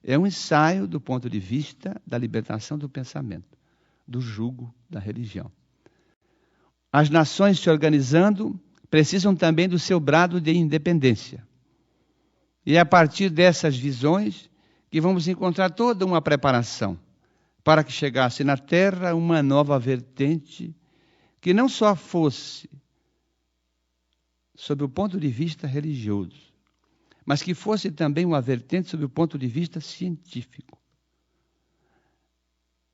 É um ensaio do ponto de vista da libertação do pensamento, do jugo da religião. As nações se organizando precisam também do seu brado de independência. E é a partir dessas visões que vamos encontrar toda uma preparação para que chegasse na Terra uma nova vertente que não só fosse sob o ponto de vista religioso, mas que fosse também uma vertente sob o ponto de vista científico.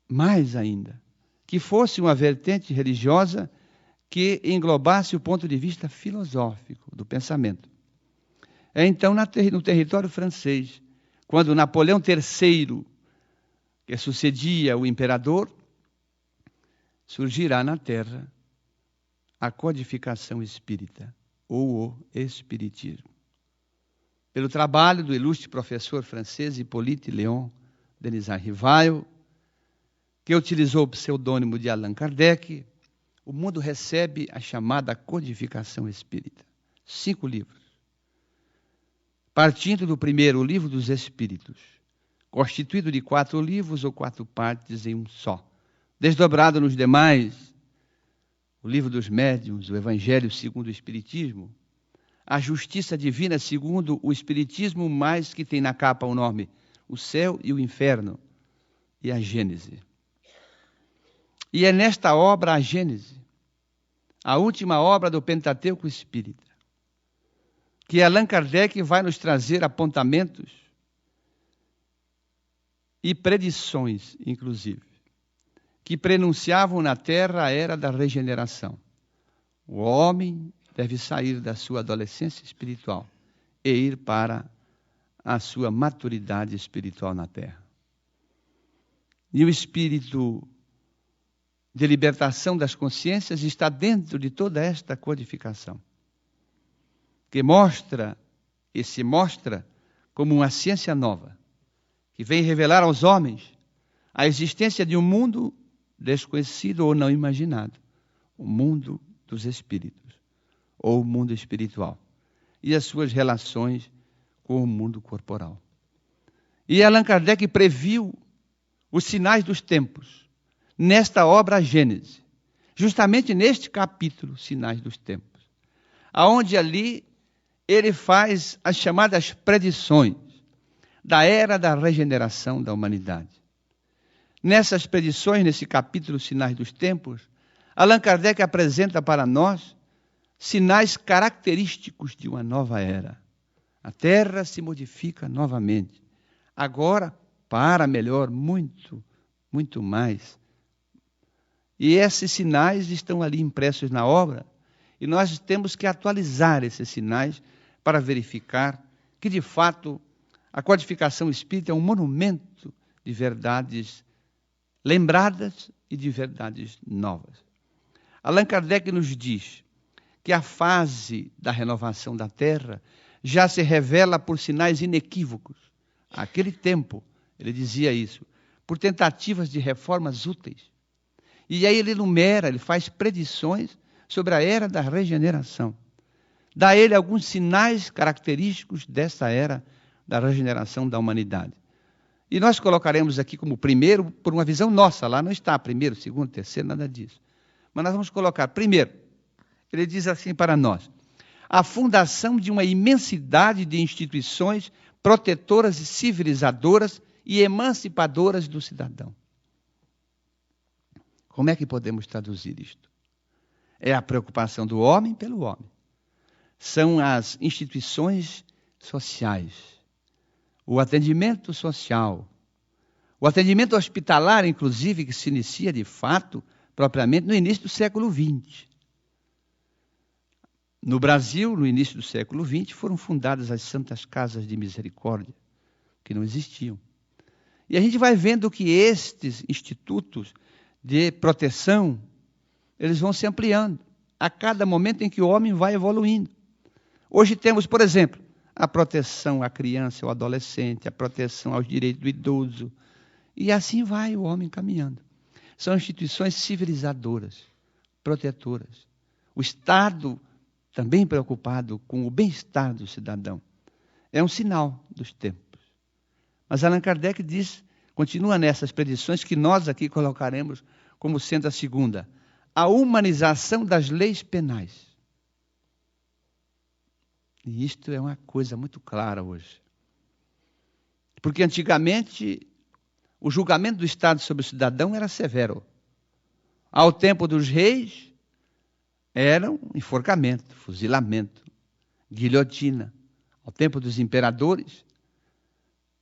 Mais ainda, que fosse uma vertente religiosa que englobasse o ponto de vista filosófico do pensamento. É então no território francês, quando Napoleão III, que sucedia o imperador, surgirá na Terra a codificação espírita, ou o espiritismo. Pelo trabalho do ilustre professor francês Hippolyte Léon Denisard Rivail, que utilizou o pseudônimo de Allan Kardec, o mundo recebe a chamada codificação espírita. 5 livros. Partindo do primeiro, o Livro dos Espíritos, constituído de 4 livros ou 4 partes em um só. Desdobrado nos demais, o Livro dos Médiuns, o Evangelho segundo o Espiritismo, a Justiça Divina segundo o Espiritismo, mais que tem na capa o nome O Céu e o Inferno, e a Gênese. E é nesta obra, a Gênese, a última obra do Pentateuco Espírita, que Allan Kardec vai nos trazer apontamentos e predições, inclusive, que prenunciavam na Terra a era da regeneração. O homem deve sair da sua adolescência espiritual e ir para a sua maturidade espiritual na Terra. E o espírito de libertação das consciências está dentro de toda esta codificação, que mostra e se mostra como uma ciência nova, que vem revelar aos homens a existência de um mundo desconhecido ou não imaginado, o mundo dos espíritos, ou o mundo espiritual, e as suas relações com o mundo corporal. E Allan Kardec previu os sinais dos tempos, nesta obra Gênese, justamente neste capítulo, Sinais dos Tempos, aonde ali ele faz as chamadas predições da era da regeneração da humanidade. Nessas predições, nesse capítulo Sinais dos Tempos, Allan Kardec apresenta para nós sinais característicos de uma nova era. A terra se modifica novamente. Agora, para melhor, muito, muito mais. E esses sinais estão ali impressos na obra, e nós temos que atualizar esses sinais para verificar que, de fato, a codificação espírita é um monumento de verdades lembradas e de verdades novas. Allan Kardec nos diz que a fase da renovação da Terra já se revela por sinais inequívocos. Naquele tempo, ele dizia isso, por tentativas de reformas úteis. E aí ele enumera, ele faz predições sobre a era da regeneração. Dá ele alguns sinais característicos dessa era da regeneração da humanidade. E nós colocaremos aqui como primeiro, por uma visão nossa, lá não está primeiro, segundo, terceiro, nada disso. Mas nós vamos colocar, primeiro, ele diz assim para nós, a fundação de uma imensidade de instituições protetoras e civilizadoras e emancipadoras do cidadão. Como é que podemos traduzir isto? É a preocupação do homem pelo homem. São as instituições sociais, o atendimento social, o atendimento hospitalar, inclusive, que se inicia de fato, propriamente, no início do século XX. No Brasil, no início do século XX, foram fundadas as Santas Casas de Misericórdia, que não existiam. E a gente vai vendo que estes institutos de proteção, eles vão se ampliando a cada momento em que o homem vai evoluindo. Hoje temos, por exemplo, a proteção à criança, ao adolescente, a proteção aos direitos do idoso, e assim vai o homem caminhando. São instituições civilizadoras, protetoras. O Estado também preocupado com o bem-estar do cidadão. É um sinal dos tempos. Mas Allan Kardec diz, continua nessas predições que nós aqui colocaremos como sendo a segunda, a humanização das leis penais. E isto é uma coisa muito clara hoje. Porque antigamente o julgamento do Estado sobre o cidadão era severo. Ao tempo dos reis, era um enforcamento, fuzilamento, guilhotina. Ao tempo dos imperadores,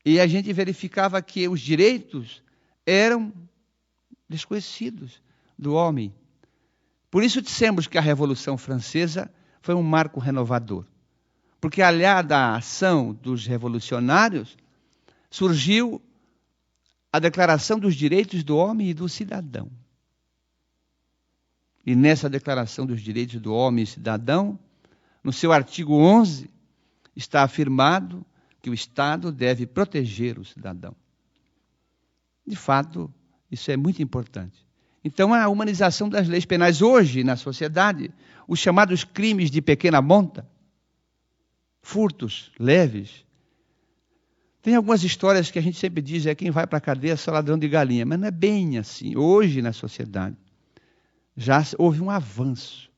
e a gente verificava que os direitos eram desconhecidos do homem. Por isso dissemos que a Revolução Francesa foi um marco renovador. Porque aliada à ação dos revolucionários, surgiu a Declaração dos Direitos do Homem e do Cidadão. E nessa Declaração dos Direitos do Homem e Cidadão, no seu artigo 11, está afirmado que o Estado deve proteger o cidadão. De fato, isso é muito importante. Então, a humanização das leis penais. Hoje, na sociedade, os chamados crimes de pequena monta, furtos leves. Tem algumas histórias que a gente sempre diz, quem vai para a cadeia é só ladrão de galinha, mas não é bem assim. Hoje, na sociedade, já houve um avanço.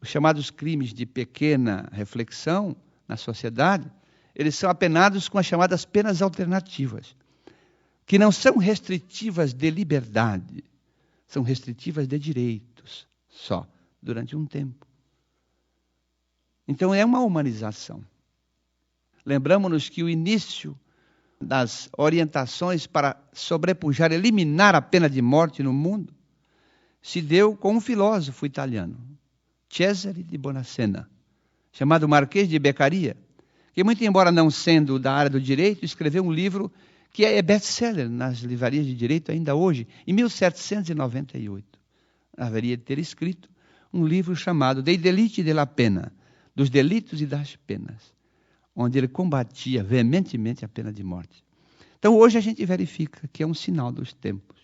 Os chamados crimes de pequena reflexão na sociedade, eles são apenados com as chamadas penas alternativas, que não são restritivas de liberdade, são restritivas de direitos, só, durante um tempo. Então é uma humanização. Lembramos-nos que o início das orientações para sobrepujar, eliminar a pena de morte no mundo, se deu com um filósofo italiano, Cesare di Bonacenna, chamado Marquês de Beccaria, que, muito embora não sendo da área do direito, escreveu um livro que é best-seller nas livrarias de direito ainda hoje, em 1798. Haveria de ter escrito um livro chamado Dei delitti della pena, dos delitos e das penas, onde ele combatia veementemente a pena de morte. Então, hoje a gente verifica que é um sinal dos tempos.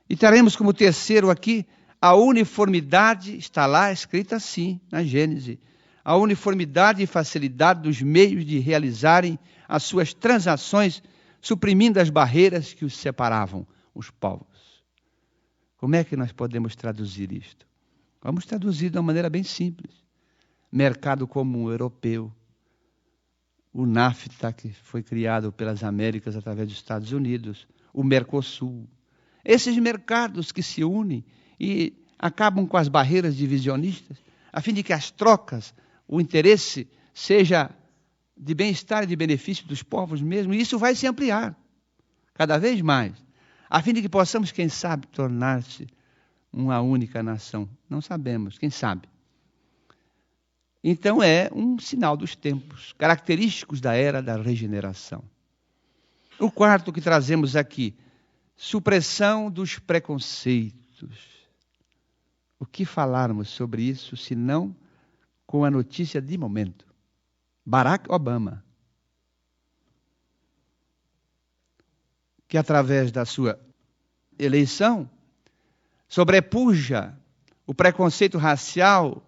E teremos como terceiro aqui, a uniformidade, está lá escrita assim, na Gênese, a uniformidade e facilidade dos meios de realizarem as suas transações, suprimindo as barreiras que os separavam, os povos. Como é que nós podemos traduzir isto? Vamos traduzir de uma maneira bem simples. Mercado comum europeu, o NAFTA, que foi criado pelas Américas através dos Estados Unidos, o Mercosul. Esses mercados que se unem e acabam com as barreiras divisionistas, a fim de que as trocas, o interesse seja de bem-estar e de benefício dos povos mesmo, e isso vai se ampliar cada vez mais, a fim de que possamos, quem sabe, tornar-se uma única nação. Não sabemos, quem sabe. Então é um sinal dos tempos, característicos da era da regeneração. O quarto que trazemos aqui, supressão dos preconceitos. O que falarmos sobre isso, se não com a notícia de momento? Barack Obama, que através da sua eleição, sobrepuja o preconceito racial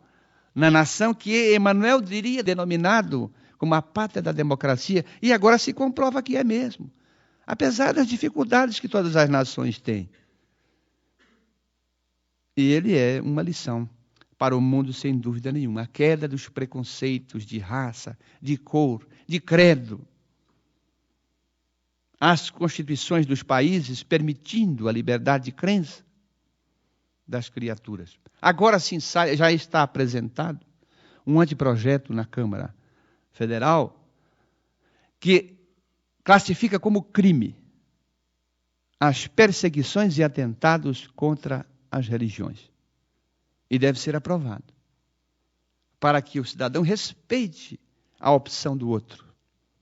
na nação que Emmanuel diria denominado como a pátria da democracia, e agora se comprova que é mesmo, apesar das dificuldades que todas as nações têm. E ele é uma lição para o mundo, sem dúvida nenhuma. A queda dos preconceitos de raça, de cor, de credo. As constituições dos países permitindo a liberdade de crença das criaturas. Agora sim, já está apresentado um anteprojeto na Câmara Federal que classifica como crime as perseguições e atentados contra as religiões. E deve ser aprovado, para que o cidadão respeite a opção do outro,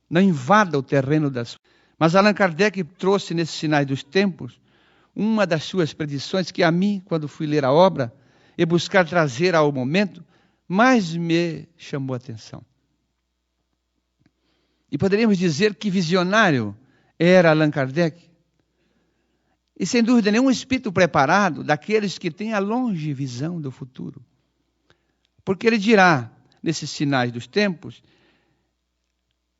não invada o terreno da sua. Mas Allan Kardec trouxe nesses Sinais dos Tempos uma das suas predições que a mim, quando fui ler a obra e buscar trazer ao momento, mais me chamou a atenção. E poderíamos dizer que visionário era Allan Kardec. E sem dúvida nenhum, um espírito preparado daqueles que têm a longe visão do futuro. Porque ele dirá, nesses Sinais dos Tempos,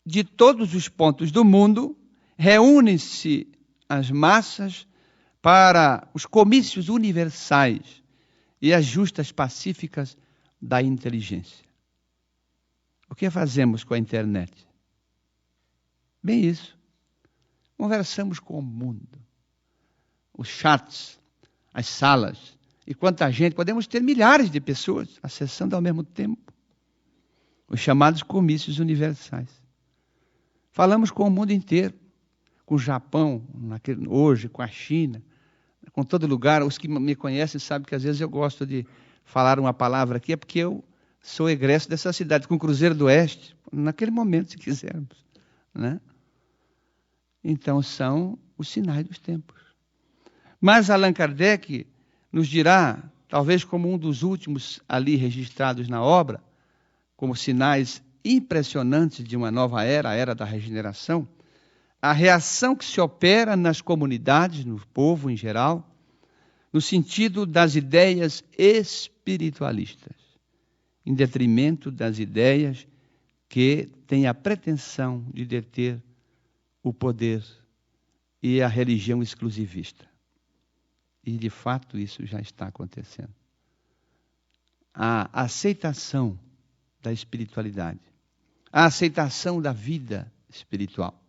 de todos os pontos do mundo, reúnem-se as massas para os comícios universais e as justas pacíficas da inteligência. O que fazemos com a internet? Bem isso. Conversamos com o mundo. Os chats, as salas, e quanta gente, podemos ter milhares de pessoas acessando ao mesmo tempo os chamados comícios universais. Falamos com o mundo inteiro, com o Japão, hoje, com a China, com todo lugar. Os que me conhecem sabem que às vezes eu gosto de falar uma palavra aqui, é porque eu sou egresso dessa cidade, com o Cruzeiro do Oeste, naquele momento, se quisermos, né? Então, são os sinais dos tempos. Mas Allan Kardec nos dirá, talvez como um dos últimos ali registrados na obra, como sinais impressionantes de uma nova era, a era da regeneração, a reação que se opera nas comunidades, no povo em geral, no sentido das ideias espiritualistas, em detrimento das ideias que têm a pretensão de deter o poder e a religião exclusivista. E, de fato, isso já está acontecendo. A aceitação da espiritualidade, a aceitação da vida espiritual.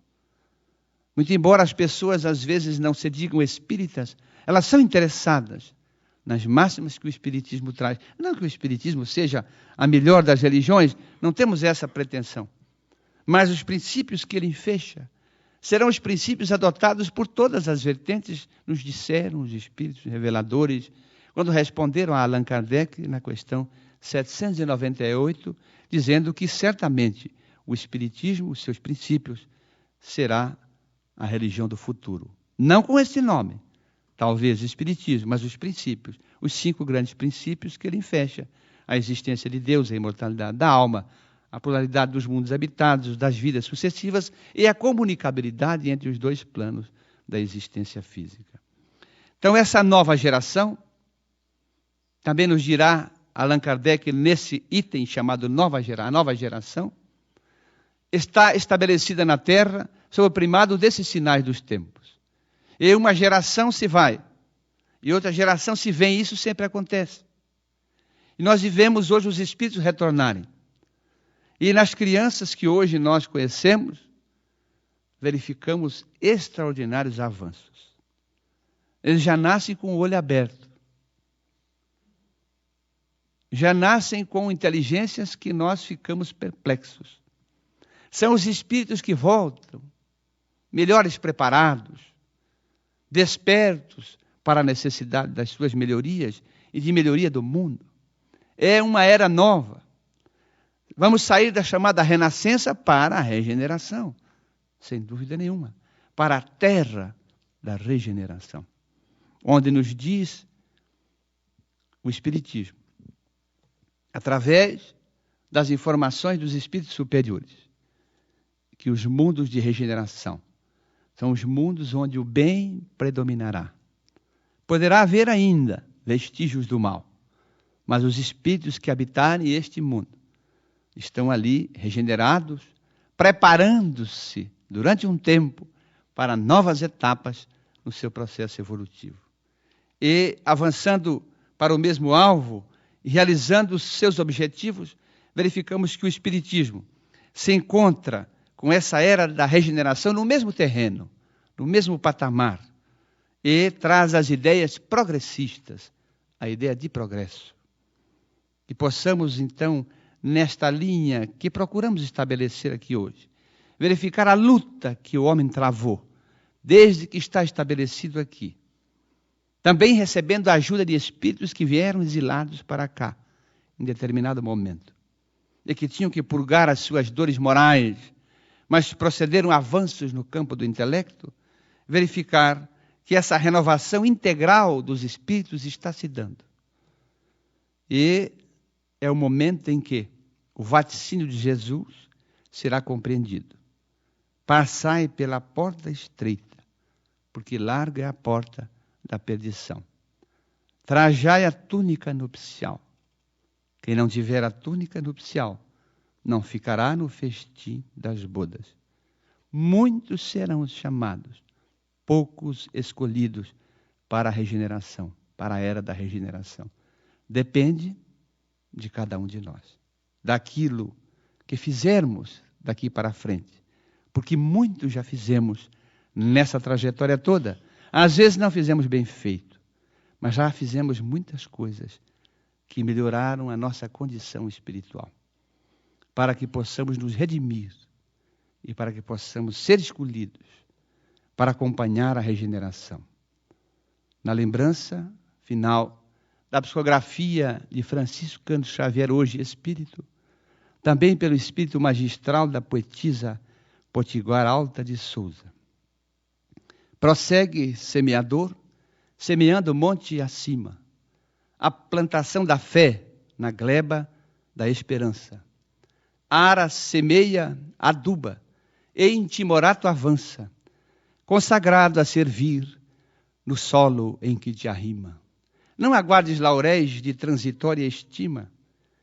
Muito embora as pessoas, às vezes, não se digam espíritas, elas são interessadas nas máximas que o Espiritismo traz. Não que o Espiritismo seja a melhor das religiões, não temos essa pretensão. Mas os princípios que ele fecha serão os princípios adotados por todas as vertentes, nos disseram os espíritos reveladores, quando responderam a Allan Kardec na questão 798, dizendo que certamente o Espiritismo, os seus princípios, será a religião do futuro. Não com esse nome, talvez Espiritismo, mas os princípios, os 5 grandes princípios que ele fecha: a existência de Deus, a imortalidade da alma, a pluralidade dos mundos habitados, das vidas sucessivas e a comunicabilidade entre os 2 planos da existência física. Então, essa nova geração, também nos dirá Allan Kardec nesse item chamado nova geração, está estabelecida na Terra sob o primado desses sinais dos tempos. E uma geração se vai, e outra geração se vem, isso sempre acontece. E nós vivemos hoje os espíritos retornarem. E nas crianças que hoje nós conhecemos, verificamos extraordinários avanços. Eles já nascem com o olho aberto. Já nascem com inteligências que nós ficamos perplexos. São os espíritos que voltam, melhores preparados, despertos para a necessidade das suas melhorias e de melhoria do mundo. É uma era nova. Vamos sair da chamada renascença para a regeneração, sem dúvida nenhuma, para a terra da regeneração, onde nos diz o Espiritismo, através das informações dos espíritos superiores, que os mundos de regeneração são os mundos onde o bem predominará. Poderá haver ainda vestígios do mal, mas os espíritos que habitarem este mundo estão ali regenerados, preparando-se durante um tempo para novas etapas no seu processo evolutivo. E avançando para o mesmo alvo e realizando os seus objetivos, verificamos que o Espiritismo se encontra com essa era da regeneração no mesmo terreno, no mesmo patamar, e traz as ideias progressistas, a ideia de progresso. Que possamos, então, nesta linha que procuramos estabelecer aqui hoje, verificar a luta que o homem travou, desde que está estabelecido aqui. Também recebendo a ajuda de espíritos que vieram exilados para cá, em determinado momento, e que tinham que purgar as suas dores morais, mas procederam avanços no campo do intelecto, verificar que essa renovação integral dos espíritos está se dando. E é o momento em que o vaticínio de Jesus será compreendido. Passai pela porta estreita, porque larga é a porta da perdição. Trajai a túnica nupcial. Quem não tiver a túnica nupcial não ficará no festim das bodas. Muitos serão os chamados, poucos escolhidos para a regeneração, para a era da regeneração. Depende de cada um de nós, daquilo que fizermos daqui para frente, porque muito já fizemos nessa trajetória toda. Às vezes não fizemos bem feito, mas já fizemos muitas coisas que melhoraram a nossa condição espiritual, para que possamos nos redimir e para que possamos ser escolhidos para acompanhar a regeneração. Na lembrança final da psicografia de Francisco Cândido Xavier, hoje espírito, também pelo espírito magistral da poetisa Potiguar Alta de Souza. Prossegue semeador, semeando monte acima, a plantação da fé na gleba da esperança. Ara semeia, aduba, e em timorato avança, consagrado a servir no solo em que te arrima. Não aguardes lauréis de transitória estima,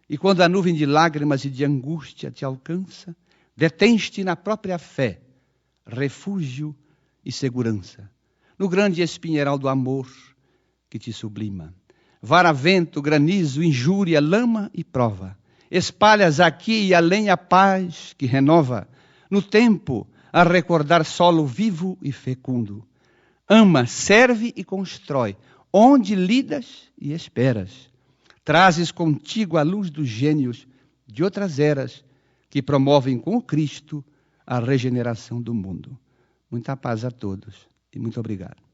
e quando a nuvem de lágrimas e de angústia te alcança, detens-te na própria fé, refúgio e segurança, no grande espinheiral do amor que te sublima. Vara, vento, granizo, injúria, lama e prova, espalhas aqui e além a paz que renova, no tempo a recordar solo vivo e fecundo. Ama, serve e constrói, onde lidas e esperas. Trazes contigo a luz dos gênios de outras eras que promovem com o Cristo a regeneração do mundo. Muita paz a todos e muito obrigado.